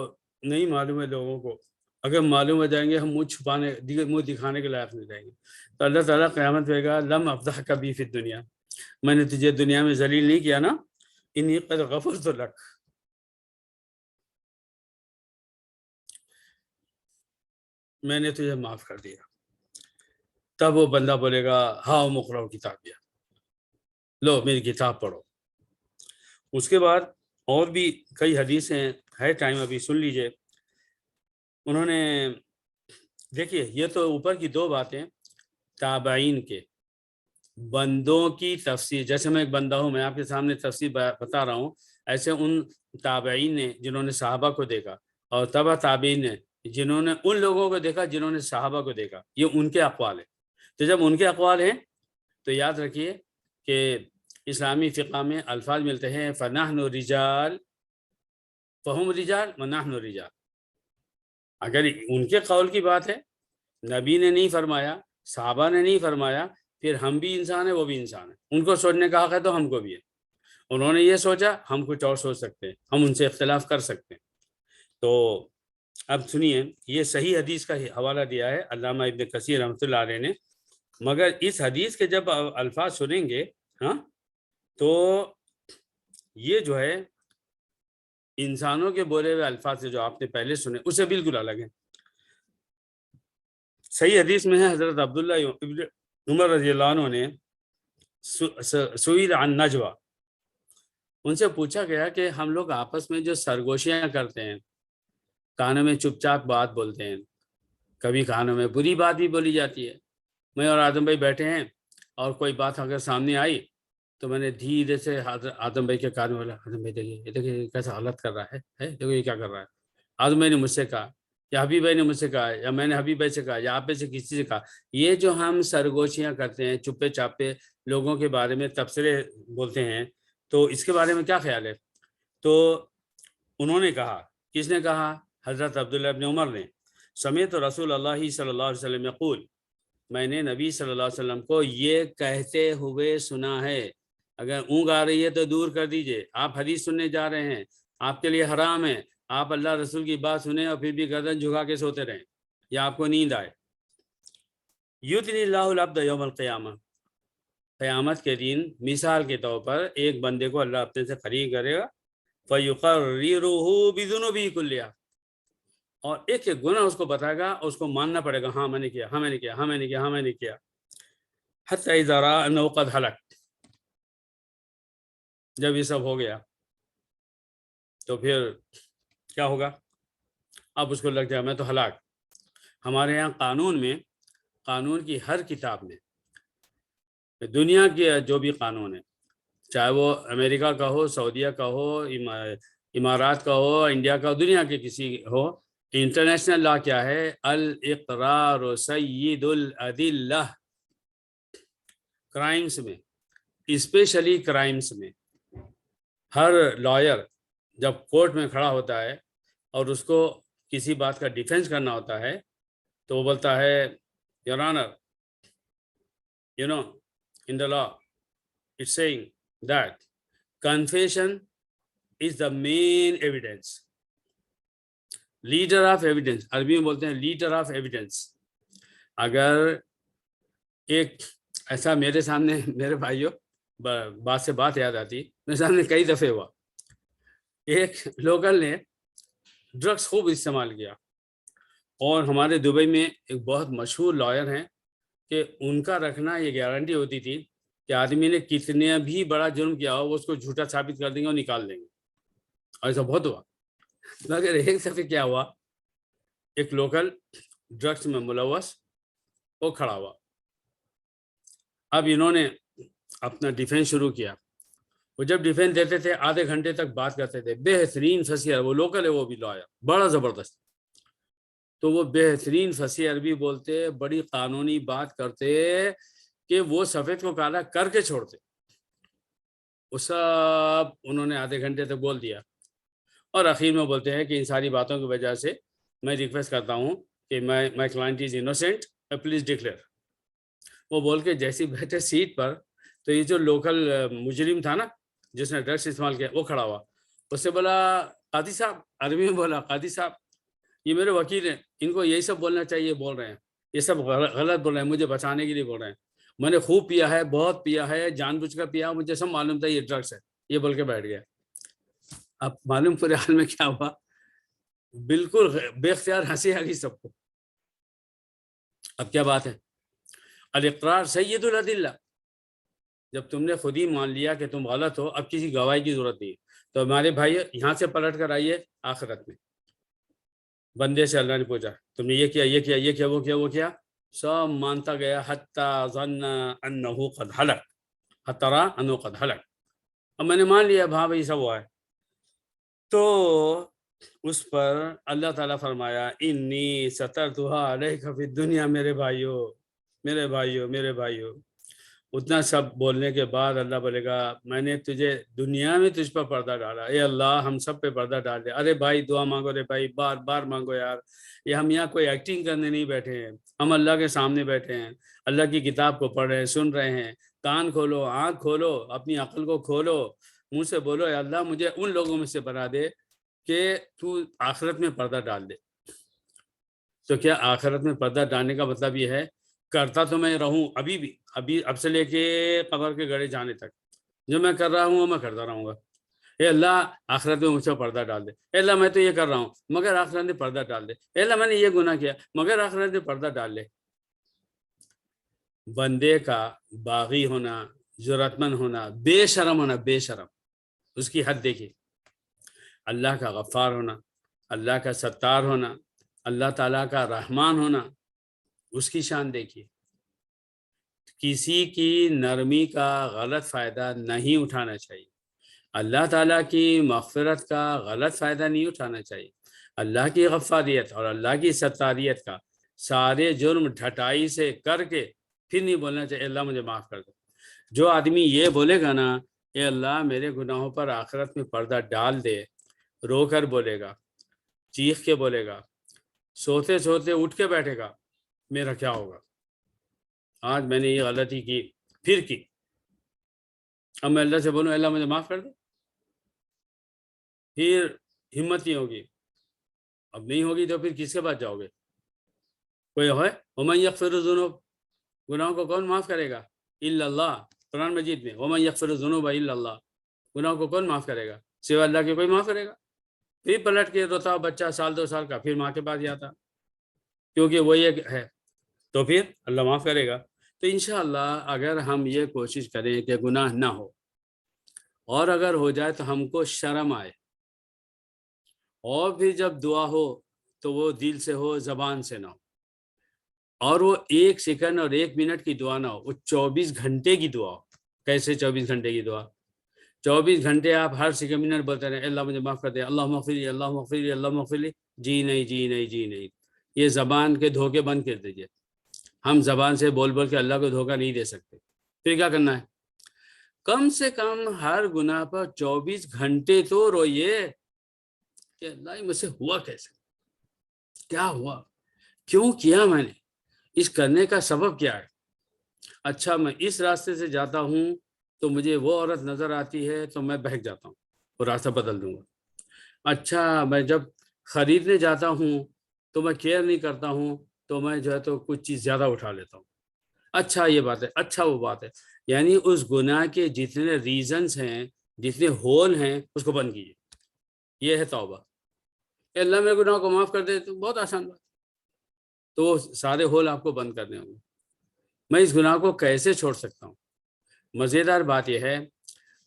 نہیں معلوم ہے لوگوں کو. اگر معلوم ہو جائیں گے ہم منہ دکھانے کے لائق نہیں رہیں گے. تو اللہ تعالیٰ قیامت کہے گا لم افضحک بہ فی الدنیا. میں نے تجھے دنیا میں ذلیل نہیں کیا نا، انی قد غفرت لک. میں نے تجھے معاف کر دیا. تب وہ بندہ بولے گا ہاں مقرؤ کتابیہ، لو میری کتاب پڑھو. اس کے بعد اور بھی کئی حدیثیں ہے، ٹائم ابھی سن لیجئے. انہوں نے دیکھیے یہ تو اوپر کی دو باتیں تابعین کے بندوں کی تفسیر. جیسے میں ایک بندہ ہوں، میں آپ کے سامنے تفسیر بتا رہا ہوں، ایسے ان تابعین نے جنہوں نے صحابہ کو دیکھا اور تبع تابعین نے جنہوں نے ان لوگوں کو دیکھا جنہوں نے صحابہ کو دیکھا، یہ ان کے اقوال ہیں. تو جب ان کے اقوال ہیں تو یاد رکھیے کہ اسلامی فقہ میں الفاظ ملتے ہیں فنحن رجال فہم رجال ونحن رجال. اگر ان کے قول کی بات ہے، نبی نے نہیں فرمایا، صحابہ نے نہیں فرمایا، پھر ہم بھی انسان ہیں وہ بھی انسان ہیں. ان کو سوچنے کا حق ہے تو ہم کو بھی ہے. انہوں نے یہ سوچا، ہم کچھ اور سوچ سکتے ہیں، ہم ان سے اختلاف کر سکتے ہیں. تو اب سنیے، یہ صحیح حدیث کا حوالہ دیا ہے علامہ ابن کثیر رحمۃ اللہ علیہ نے. مگر اس حدیث کے جب الفاظ سنیں گے ہاں تو یہ جو ہے انسانوں کے بولے ہوئے الفاظ سے جو آپ نے پہلے سنے اس سے بالکل الگ ہیں. صحیح حدیث میں ہے حضرت عبداللہ ابن عمر رضی اللہ عنہ نے سئل عن نجوہ، ان سے پوچھا گیا کہ ہم لوگ آپس میں جو سرگوشیاں کرتے ہیں، کانوں میں چپ چاپ بات بولتے ہیں، کبھی کانوں میں بری بات بھی بولی جاتی ہے. میں اور آدم بھائی بیٹھے ہیں اور کوئی بات اگر سامنے آئی تو میں نے دھیرے سے آدم بھائی کے کان میں بولا آدم بھائی دیکھیے کیسا حالت کر رہا ہے، دیکھو یہ کیا کر رہا ہے. آدم بھائی نے مجھ سے کہا یا حبیب بھائی نے مجھ سے کہا یا میں نے حبیب بھائی سے کہا یا آپ میں سے کسی سے کہا. یہ جو ہم سرگوشیاں کرتے ہیں، چپے چاپے لوگوں کے بارے میں تبصرے بولتے ہیں، تو اس کے بارے میں کیا خیال ہے؟ تو انہوں نے کہا، کس نے کہا؟ حضرت عبداللہ ابن عمر نے، سمیت رسول اللہ صلی اللہ علیہ وسلم یقول، میں نے نبی صلی اللہ علیہ وسلم کو یہ کہتے ہوئے سنا ہے، اگر اونگ آ رہی ہے تو دور کر دیجئے، آپ حدیث سننے جا رہے ہیں، آپ کے لیے حرام ہے آپ اللہ رسول کی بات سنیں اور پھر بھی گردن جھکا کے سوتے رہیں یا آپ کو نیند آئے۔ یدنی اللہ العبد یوم القیامہ، قیامت کے دن مثال کے طور پر ایک بندے کو اللہ اپنے سے فریق کرے گا، فَيُقَرِّرُهُ بِذُنُوبِهِ كُلِّهَا، اور ایک ایک گناہ اس کو بتائے گا اور اس کو ماننا پڑے گا، ہاں میں نے کیا، ہاں میں نے کیا، ہاں میں نے کیا، ہاں میں نے کیا، حتی اذا رأى انه قد ہلک، جب یہ سب ہو گیا تو پھر کیا ہوگا؟ اب اس کو لگتا ہے میں تو ہلاک۔ ہمارے یہاں قانون کی ہر کتاب میں، دنیا کے جو بھی قانون ہے، چاہے وہ امریکہ کا ہو، سعودیہ کا ہو، امارات کا ہو، انڈیا کا ہو، دنیا کے کسی ہو، انٹرنیشنل لا کیا ہے؟ الاقرار سید الادلہ۔ کرائمز میں، اسپیشلی کرائمز میں، ہر لائر جب کورٹ میں کھڑا ہوتا ہے اور اس کو کسی بات کا ڈیفینس کرنا ہوتا ہے تو وہ بولتا ہے your owner in the law it's saying that confession is the main evidence, leader of evidence، عربی میں بولتے ہیں لیڈر آف ایویڈنس۔ اگر ایک ایسا میرے سامنے، میرے بھائیوں بات سے بات یاد آتی، میرے سامنے کئی دفعے ہوا، ایک لوکل نے ڈرگس خوب استعمال کیا، اور ہمارے دبئی میں ایک بہت مشہور لائر ہیں کہ ان کا رکھنا یہ گارنٹی ہوتی تھی کہ آدمی نے کتنے بھی بڑا جرم کیا ہو وہ اس کو جھوٹا ثابت کر دیں گے اور نکال دیں گے، اور ایسا بہت ہوا۔ مگر ایک دفعہ کیا ہوا، ایک لوکل ڈرگس میں ملوث وہ کھڑا ہوا، اب انہوں نے اپنا ڈیفینس شروع کیا، وہ جب ڈیفینس دیتے تھے آدھے گھنٹے تک بات کرتے تھے، بہترین فصیح، وہ لوکل ہے وہ بھی لائر بڑا زبردست، تو وہ بہترین فصیح عربی بولتے، بڑی قانونی بات کرتے کہ وہ سفید کو کالا کر کے چھوڑتے، وہ سب انہوں نے آدھے گھنٹے تک بول دیا، اور اخیر میں بولتے ہیں کہ ان ساری باتوں کی وجہ سے میں ریکویسٹ کرتا ہوں کہ my client is innocent, please declare. وہ بول کے جیسی بیٹھے سیٹ پر تو یہ جو لوکل مجرم تھا نا جس نے ڈرگس استعمال کیا وہ کھڑا ہوا، اس سے بولا قاضی صاحب، عربی میں بولا قاضی صاحب یہ میرے وکیل ہیں، ان کو یہی سب بولنا چاہیے، بول رہے ہیں یہ سب غلط بول رہے ہیں، مجھے بچانے کے لیے بول رہے ہیں، میں نے خوب پیا ہے، بہت پیا ہے، جان بوجھ کر پیا، مجھے سب معلوم تھا یہ ڈرگس ہے، یہ بول کے بیٹھ گیا۔ اب معلوم پورے حال میں کیا ہوا، بالکل بے اختیار ہنسی آ گئی سب کو۔ اب کیا بات ہے، الاقرار سید الادلہ، جب تم نے خود ہی مان لیا کہ تم غلط ہو، اب کسی گواہی کی ضرورت نہیں، تو ہمارے بھائی یہاں سے پلٹ کر آئیے آخرت میں، بندے سے اللہ نے پوچھا تم نے یہ کیا، یہ کیا، یہ کیا، وہ کیا، وہ کیا، سب مانتا گیا، حتی ظن انہ قد ہلک، حتی را انہ قد ہلک، اب میں نے مان لیا بھائی بھائی سب ہوا ہے، تو اس پر اللہ تعالیٰ فرمایا انی سترتھا علیک فی الدنیا، میرے بھائیو، میرے بھائیو، میرے بھائیو، اتنا سب بولنے کے بعد اللہ بولے گا میں نے تجھے دنیا میں تجھ پر پردہ ڈالا، اے اللہ ہم سب پہ پردہ ڈال دے، ارے بھائی دعا مانگو رے بھائی، بار بار مانگو یار، یہ ہم یہاں کوئی ایکٹنگ کرنے نہیں بیٹھے ہیں، ہم اللہ کے سامنے بیٹھے ہیں، اللہ کی کتاب کو پڑھ رہے ہیں، سن رہے ہیں، کان کھولو، آنکھ کھولو، اپنی عقل کو کھولو، منہ سے بولو اے اللہ مجھے ان لوگوں میں سے بنا دے کہ تو آخرت میں پردہ ڈال دے۔ تو کیا آخرت میں پردہ ڈالنے کا مطلب یہ ہے کرتا تو میں رہوں ابھی بھی، اب سے لے کے قبر کے گڑے جانے تک جو میں کر رہا ہوں وہ میں کرتا رہوں گا، اے اللہ آخرت میں مجھ سے پردہ ڈال دے، اے اللہ میں تو یہ کر رہا ہوں مگر آخرت میں پردہ ڈال دے، اے اللہ میں نے یہ گناہ کیا مگر آخرت میں پردہ ڈال دے۔ بندے کا باغی ہونا، جرأت مند ہونا، بے شرم ہونا، بے شرم، اس کی حد دیکھیے، اللہ کا غفار ہونا، اللہ کا ستار ہونا، اللہ تعالیٰ کا رحمان ہونا، اس کی شان دیکھیے، کسی کی نرمی کا غلط فائدہ نہیں اٹھانا چاہیے، اللہ تعالیٰ کی مغفرت کا غلط فائدہ نہیں اٹھانا چاہیے، اللہ کی غفاریت اور اللہ کی ستاریت کا سارے جرم ڈھٹائی سے کر کے پھر نہیں بولنا چاہیے اللہ مجھے معاف کر دو۔ جو آدمی یہ بولے گا نا اے اللہ میرے گناہوں پر آخرت میں پردہ ڈال دے، رو کر بولے گا, چیخ کے بولے گا, سوتے سوتے اٹھ کے بیٹھے گا, میرا کیا ہوگا, آج میں نے یہ غلطی کی, پھر کی, اب میں اللہ سے بولوں اللہ مجھے معاف کر دے, پھر ہمت نہیں ہوگی. اب نہیں ہوگی تو پھر کس کے پاس جاؤ گے؟ کوئی ہے وَمَن يَغْفِرُ الذُّنُوبَ, گناہوں کو کون معاف کرے گا؟ الا اللہ. قرآن مجید میں وَمَن يَغْفِرُ الذُّنُوبَ الا اللہ, گناہوں کو کون معاف کرے گا سوائے اللہ کے؟ کوئی معاف کرے گا؟ پھر پلٹ کے روتا بچہ سال 2 سال کا, پھر ماں کے پاس جاتا, کیونکہ وہ یہ ہے, تو پھر اللہ معاف کرے گا. تو انشاءاللہ اگر ہم یہ کوشش کریں کہ گناہ نہ ہو, اور اگر ہو جائے تو ہم کو شرم آئے, اور پھر جب دعا ہو تو وہ دل سے ہو, زبان سے نہ ہو, اور وہ 1 سیکنڈ اور 1 منٹ کی دعا نہ ہو, وہ 24 گھنٹے کی دعا ہو. کیسے 24 گھنٹے کی دعا؟ 24 گھنٹے آپ ہر سیکنڈ منٹ بولتے رہے اللہ مجھے معاف کر دے, اللہ مغفر لی, اللہ مغفر لی, اللہ مغفر لی. جی نہیں, جی نہیں, جی نہیں. یہ زبان کے دھوکے بند کر دیجئے. ہم زبان سے بول بول کے اللہ کو دھوکہ نہیں دے سکتے. پھر کیا کرنا ہے؟ کم سے کم ہر گناہ پر 24 گھنٹے تو روئیے کہ اللہ مجھ سے ہوا کیسے, کیا ہوا, کیوں کیا میں نے, اس کرنے کا سبب کیا ہے. اچھا میں اس راستے سے جاتا ہوں تو مجھے وہ عورت نظر آتی ہے تو میں بہک جاتا ہوں, وہ راستہ بدل دوں گا. اچھا میں جب خریدنے جاتا ہوں تو میں کیئر نہیں کرتا ہوں تو میں جو ہے تو کچھ چیز زیادہ اٹھا لیتا ہوں. اچھا یہ بات ہے, اچھا وہ بات ہے. یعنی اس گناہ کے جتنے ریزنز ہیں, جتنے ہول ہیں, اس کو بند کیجیے. یہ ہے توبہ. اللہ میں گناہ کو معاف کر دے تو بہت آسان بات, تو وہ سارے ہول آپ کو بند کرنے ہوں گے. میں اس گناہ کو کیسے چھوڑ سکتا ہوں؟ مزیدار بات یہ ہے,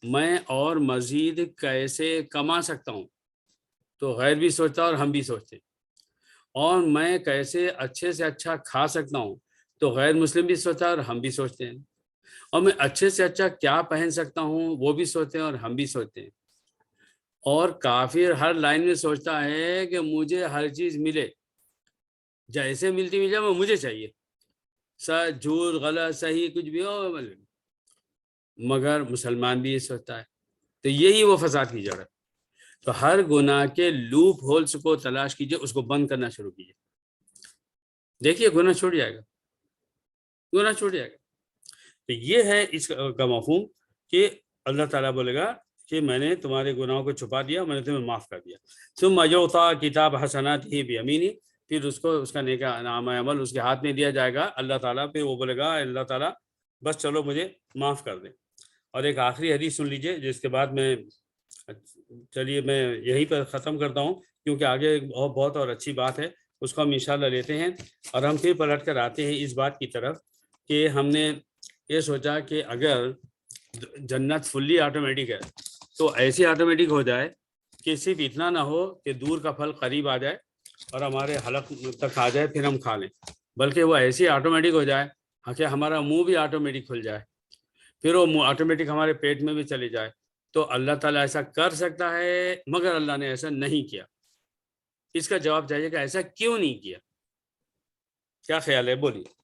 میں اور مزید کیسے کما سکتا ہوں, تو غیر بھی سوچتا اور ہم بھی سوچتے. اور میں کیسے اچھے سے اچھا کھا سکتا ہوں, تو غیر مسلم بھی سوچتا اور ہم بھی سوچتے ہیں. اور میں اچھے سے اچھا کیا پہن سکتا ہوں, وہ بھی سوچتے ہیں اور ہم بھی سوچتے ہیں. اور کافر ہر لائن میں سوچتا ہے کہ مجھے ہر چیز ملے, جیسے ملتی مل جائے وہ مجھے چاہیے, سچ جھوٹ غلط صحیح کچھ بھی ہو, مگر مسلمان بھی یہ سوچتا ہے. تو یہی وہ فساد کی جڑ ہے. تو ہر گناہ کے لوپ ہولز کو تلاش کیجئے, اس کو بند کرنا شروع کیجئے, دیکھیے گناہ چھوٹ جائے گا, گناہ چھوٹ جائے گا. تو یہ ہے اس کا مفہوم کہ اللہ تعالیٰ بولے گا کہ میں نے تمہارے گناہوں کو چھپا دیا, میں نے تمہیں معاف کر دیا. ثم یعطی کتاب حسناتہ بیمینہ, پھر اس کو اس کا نیک نامہ عمل اس کے ہاتھ میں دیا جائے گا اللہ تعالیٰ پہ. وہ بولے گا اللہ تعالیٰ بس چلو مجھے معاف کر دیں. اور ایک آخری حدیث سن لیجئے, جس کے بعد میں چلیے میں یہیں پر ختم کرتا ہوں, کیونکہ آگے بہت اور اچھی بات ہے, اس کو ہم انشاءاللہ لیتے ہیں. اور ہم پھر پلٹ کر آتے ہیں اس بات کی طرف کہ ہم نے یہ سوچا کہ اگر جنت فلی آٹومیٹک ہے تو ایسی آٹومیٹک ہو جائے کہ صرف اتنا نہ ہو کہ دور کا پھل قریب آ جائے اور ہمارے حلق تک آ جائے پھر ہم کھا لیں, بلکہ وہ ایسی آٹومیٹک ہو جائے کہ ہمارا منہ بھی آٹومیٹک کھل جائے, پھر وہ آٹومیٹک ہمارے پیٹ میں بھی چلی جائے. تو اللہ تعالیٰ ایسا کر سکتا ہے, مگر اللہ نے ایسا نہیں کیا. اس کا جواب چاہیے کہ ایسا کیوں نہیں کیا, کیا خیال ہے, بولیے.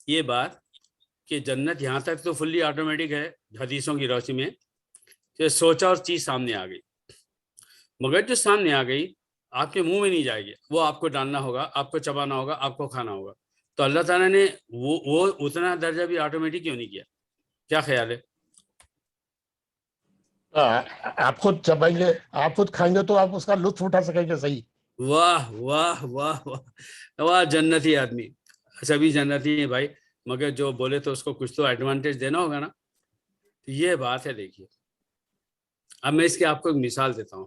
یہ بات کہ جنت یہاں تک تو فلی آٹومیٹک ہے حدیثوں کی روشنی میں کہ سوچا اور چیز سامنے آ گئی, مگر جو سامنے آ گئی آپ کے منہ میں نہیں جائے گی, وہ آپ کو ڈالنا ہوگا, آپ کو چبانا ہوگا, آپ کو کھانا ہوگا. تو اللہ تعالیٰ نے وہ اتنا درجہ بھی آٹومیٹک کیوں نہیں کیا, کیا خیال ہے؟ آپ خود چبائیں گے, آپ خود کھائیں گے تو آپ اس کا لطف اٹھا سکیں گے. صحیح, واہ واہ واہ واہ واہ, جنتی آدمی. سبھی جنتی ہیں بھائی, مگر جو بولے تو اس کو کچھ تو ایڈوانٹیج دینا ہوگا نا. یہ بات ہے. دیکھیے اب میں اس کی آپ کو ایک مثال دیتا ہوں.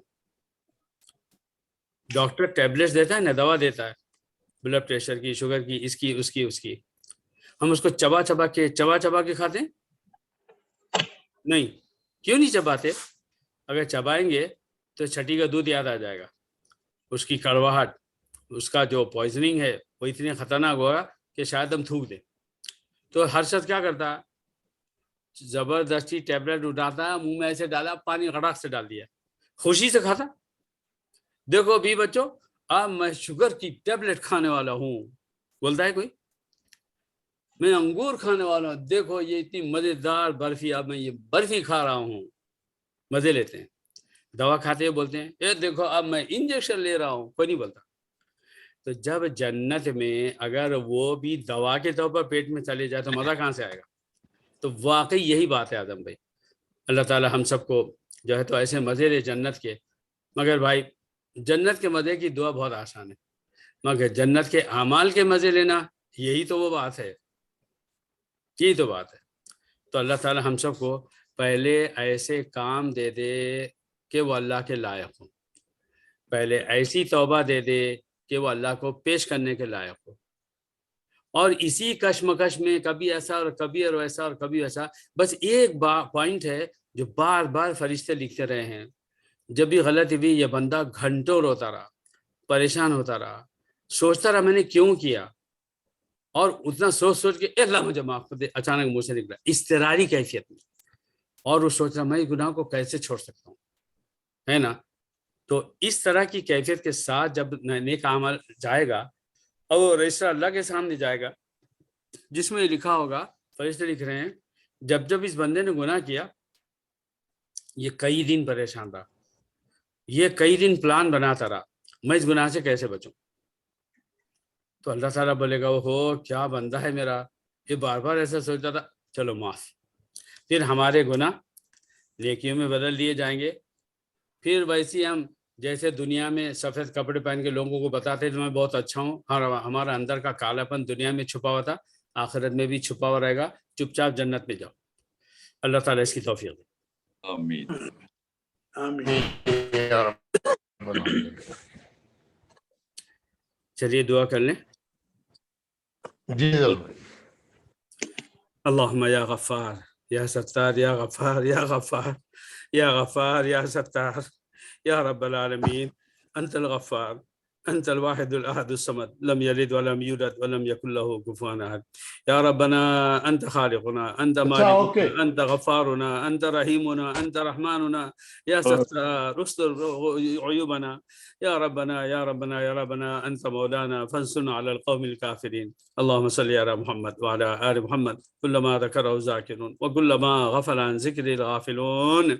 ڈاکٹر ٹیبلٹس دیتا ہے نا, دوا دیتا ہے بلڈ پریشر کی, شوگر کی, اس کی. ہم اس کو چبا چبا کے کھاتے ہیں نہیں. کیوں نہیں چباتے؟ اگر چبائیں گے تو چھٹی کا دودھ یاد آ جائے گا, اس کی کڑواہٹ, اس کا جو پوائزننگ ہے وہ اتنے خطرناک ہوگا کہ شاید ہم تھوک دیں. تو ہر شخص کیا کرتا ہے, زبردستی ٹیبلٹ اٹھاتا ہے, منہ میں ایسے ڈالا, پانی غڑاک سے ڈال دیا, خوشی سے کھاتا. دیکھو بھی بچوں, اب میں شوگر کی ٹیبلٹ کھانے والا ہوں, بولتا ہے کوئی؟ میں انگور کھانے والا ہوں، دیکھو یہ اتنی مزیدار برفی، اب میں یہ برفی کھا رہا ہوں، مزے لیتے ہیں۔ دوا کھاتے ہوئے بولتے ہیں اے دیکھو اب میں انجیکشن لے رہا ہوں، کوئی نہیں بولتا۔ تو جب جنت میں اگر وہ بھی دوا کے طور پر پیٹ میں چلے جائے تو مزہ کہاں سے آئے گا؟ تو واقعی یہی بات ہے اعظم بھائی، اللہ تعالی ہم سب کو جو ہے تو ایسے مزے لے جنت کے۔ مگر بھائی جنت کے مزے کی دعا بہت آسان ہے، مگر جنت کے اعمال کے مزے لینا یہی تو وہ بات ہے، یہی تو بات ہے۔ تو اللہ تعالی ہم سب کو پہلے ایسے کام دے دے کہ وہ اللہ کے لائق ہوں، پہلے ایسی توبہ دے دے کہ وہ اللہ کو پیش کرنے کے لائق ہو، اور اسی کشمکش میں کبھی ایسا اور کبھی اور ویسا اور کبھی ویسا، بس ایک پوائنٹ ہے جو بار بار فرشتے لکھتے رہے ہیں، جب بھی غلطی ہوئی یہ بندہ گھنٹوں روتا رہا، پریشان ہوتا رہا، سوچتا رہا میں نے کیوں کیا، اور اتنا سوچ سوچ کے اللہ مجھے معاف کر دے، اچانک منہ سے نکلا اضطراری کیفیت میں، اور وہ سوچ رہا میں اس گناہ کو کیسے چھوڑ سکتا ہوں، ہے نا؟ تو اس طرح کی کیفیت کے ساتھ جب نیک عمل جائے گا اور وہ رجسٹر اللہ کے سامنے جائے گا جس میں لکھا ہوگا، فرشتے لکھ رہے ہیں جب جب اس بندے نے گناہ کیا یہ کئی دن پریشان رہا، یہ کئی دن پلان بناتا رہا میں اس گناہ سے کیسے بچوں، تو اللہ تعالیٰ بولے گا ہو کیا بندہ ہے میرا، یہ بار بار ایسا سوچتا تھا، چلو معاف۔ پھر ہمارے گناہ نیکیوں میں بدل دیے جائیں گے، پھر ویسے ہم جیسے دنیا میں سفید کپڑے پہن کے لوگوں کو بتاتے تو میں بہت اچھا ہوں، ہمارا اندر کا کالا پن دنیا میں چھپا ہوا تھا، آخرت میں بھی چھپا ہوا رہے گا، چپ چاپ جنت میں جاؤ۔ اللہ تعالیٰ اس کی توفیق دے۔ آمین۔ آمین یا رب العالمین۔ چلیے دعا کر لیں۔ جی ضرور۔ اللہم یا غفار یا ستار یا غفار یا غفار یا غفار یا ستار یا رب العالمین، انت الغفار، انت الواحد الاحد الصمد، لم يلد ولم يولد ولم يكن له كفوا احد، یا ربنا انت خالقنا، انت مالکنا، انت غفارنا، انت رحیمنا، انت رحماننا، یا ستار استر عیوبنا، یا ربنا یا ربنا یا ربنا انت مولانا فانصرنا على القوم الكافرين۔ اللهم صل على محمد وعلى آل محمد كلما ذكره الذاكرون وكلما غفل عن ذكر الغافلون۔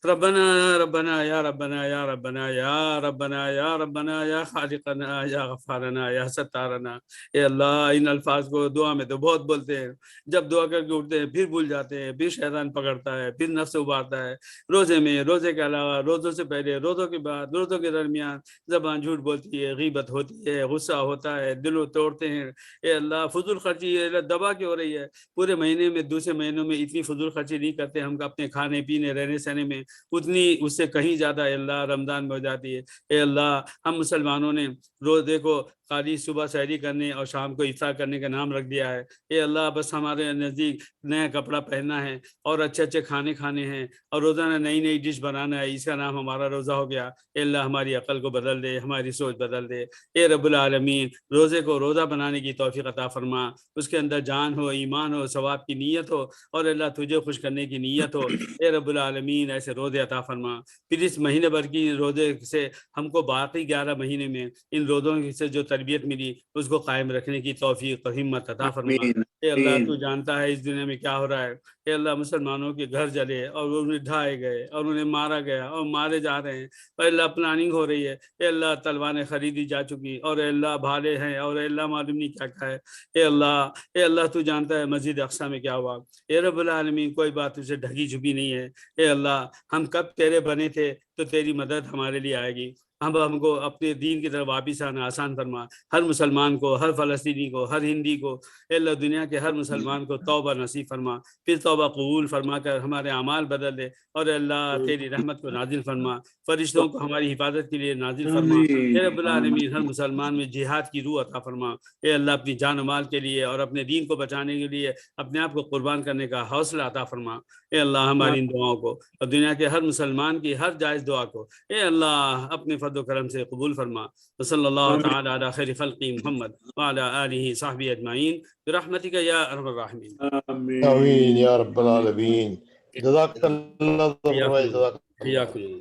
ربنا ربنا یا ربنا یا ربنا یا ربنا یا ربنا یا خالقنا یا غفارنا یا ستارنا۔ اے اللہ ان الفاظ کو دعا میں تو بہت بولتے ہیں، جب دعا کر کے اٹھتے ہیں پھر بھول جاتے ہیں، پھر شیطان پکڑتا ہے، پھر نفس ابھارتا ہے، روزے میں، روزے کے علاوہ، روزوں سے پہلے، روزوں کے بعد، روزوں کے درمیان زبان جھوٹ بولتی ہے، غیبت ہوتی ہے، غصہ ہوتا ہے، دل توڑتے ہیں۔ اے اللہ فضول خرچی دبا کے ہو رہی ہے، پورے مہینے میں دوسرے مہینوں میں اتنی فضول خرچی نہیں کرتے ہم اپنے کھانے پینے رہنے سہنے میں، اتنی اس سے کہیں زیادہ اے اللہ رمضان میں ہو جاتی ہے۔ اے اللہ ہم مسلمانوں نے روزے کو خالی صبح سحری کرنے اور شام کو افطار کرنے کا نام رکھ دیا ہے۔ اے اللہ بس ہمارے نزدیک نیا کپڑا پہننا ہے اور اچھے اچھے کھانے کھانے ہیں اور روزانہ نئی نئی ڈش بنانا ہے، اس کا نام ہمارا روزہ ہو گیا۔ اے اللہ ہماری عقل کو بدل دے، ہماری سوچ بدل دے۔ اے رب العالمین روزے کو روزہ بنانے کی توفیق عطا فرما، اس کے اندر جان ہو، ایمان ہو، ثواب کی نیت ہو، اور اللہ تجھے خوش کرنے کی نیت ہو۔ اے رب العالمین ایسے روزے عطا فرما، پھر اس مہینے بھر کی روزے سے ہم کو باقی 11 مہینے میں ان روزوں سے جو تربیت ملی اس کو قائم رکھنے کی توفیق اور ہمت عطا فرما۔ اے اللہ تو جانتا ہے اس دنیا میں کیا ہو رہا ہے۔ اے اللہ مسلمانوں کے گھر جلے اور انہیں ڈھائے گئے اور انہیں مارا گیا اور مارے جا رہے ہیں، اور اللہ پلاننگ ہو رہی ہے۔ اے اللہ تلواریں خریدی جا چکی اور اے اللہ بھالے ہیں اور اے اللہ معلوم نہیں کیا کیا ہے۔ اے اللہ تو جانتا ہے مسجد اقصی میں کیا ہوا۔ اے رب العالمین کوئی بات تجھے ڈھکی چھپی نہیں ہے۔ اے اللہ ہم کب تیرے بنے تھے تو تیری مدد ہمارے لیے آئے گی، ہم کو اپنے دین کی طرف واپس آنا آسان فرما۔ ہر مسلمان کو، ہر فلسطینی کو، ہر ہندی کو، اے اللہ دنیا کے ہر مسلمان کو توبہ نصیب فرما، پھر توبہ قبول فرما کر ہمارے اعمال بدل دے، اور اے اللہ تیری رحمت کو نازل فرما، فرشتوں کو ہماری حفاظت کے لیے نازل فرما۔ اے رب العالمین ہر مسلمان میں جہاد کی روح عطا فرما۔ اے اللہ اپنی جان و مال کے لیے اور اپنے دین کو بچانے کے لیے اپنے آپ کو قربان کرنے کا حوصلہ عطا فرما۔ اے اللہ ہماری ان دعاؤں کو اور دنیا کے ہر مسلمان کی ہر جائز دعا کو اے اللہ اپنے فضل و کرم سے قبول فرما۔ صلی اللہ تعالی علی خیر خلق محمد وعلی آلہ صحبہ اجمعین برحمتک یا ارحم الراحمین۔ آمین یا رب العالمین۔ جزاک اللہ، حیاکم اللہ۔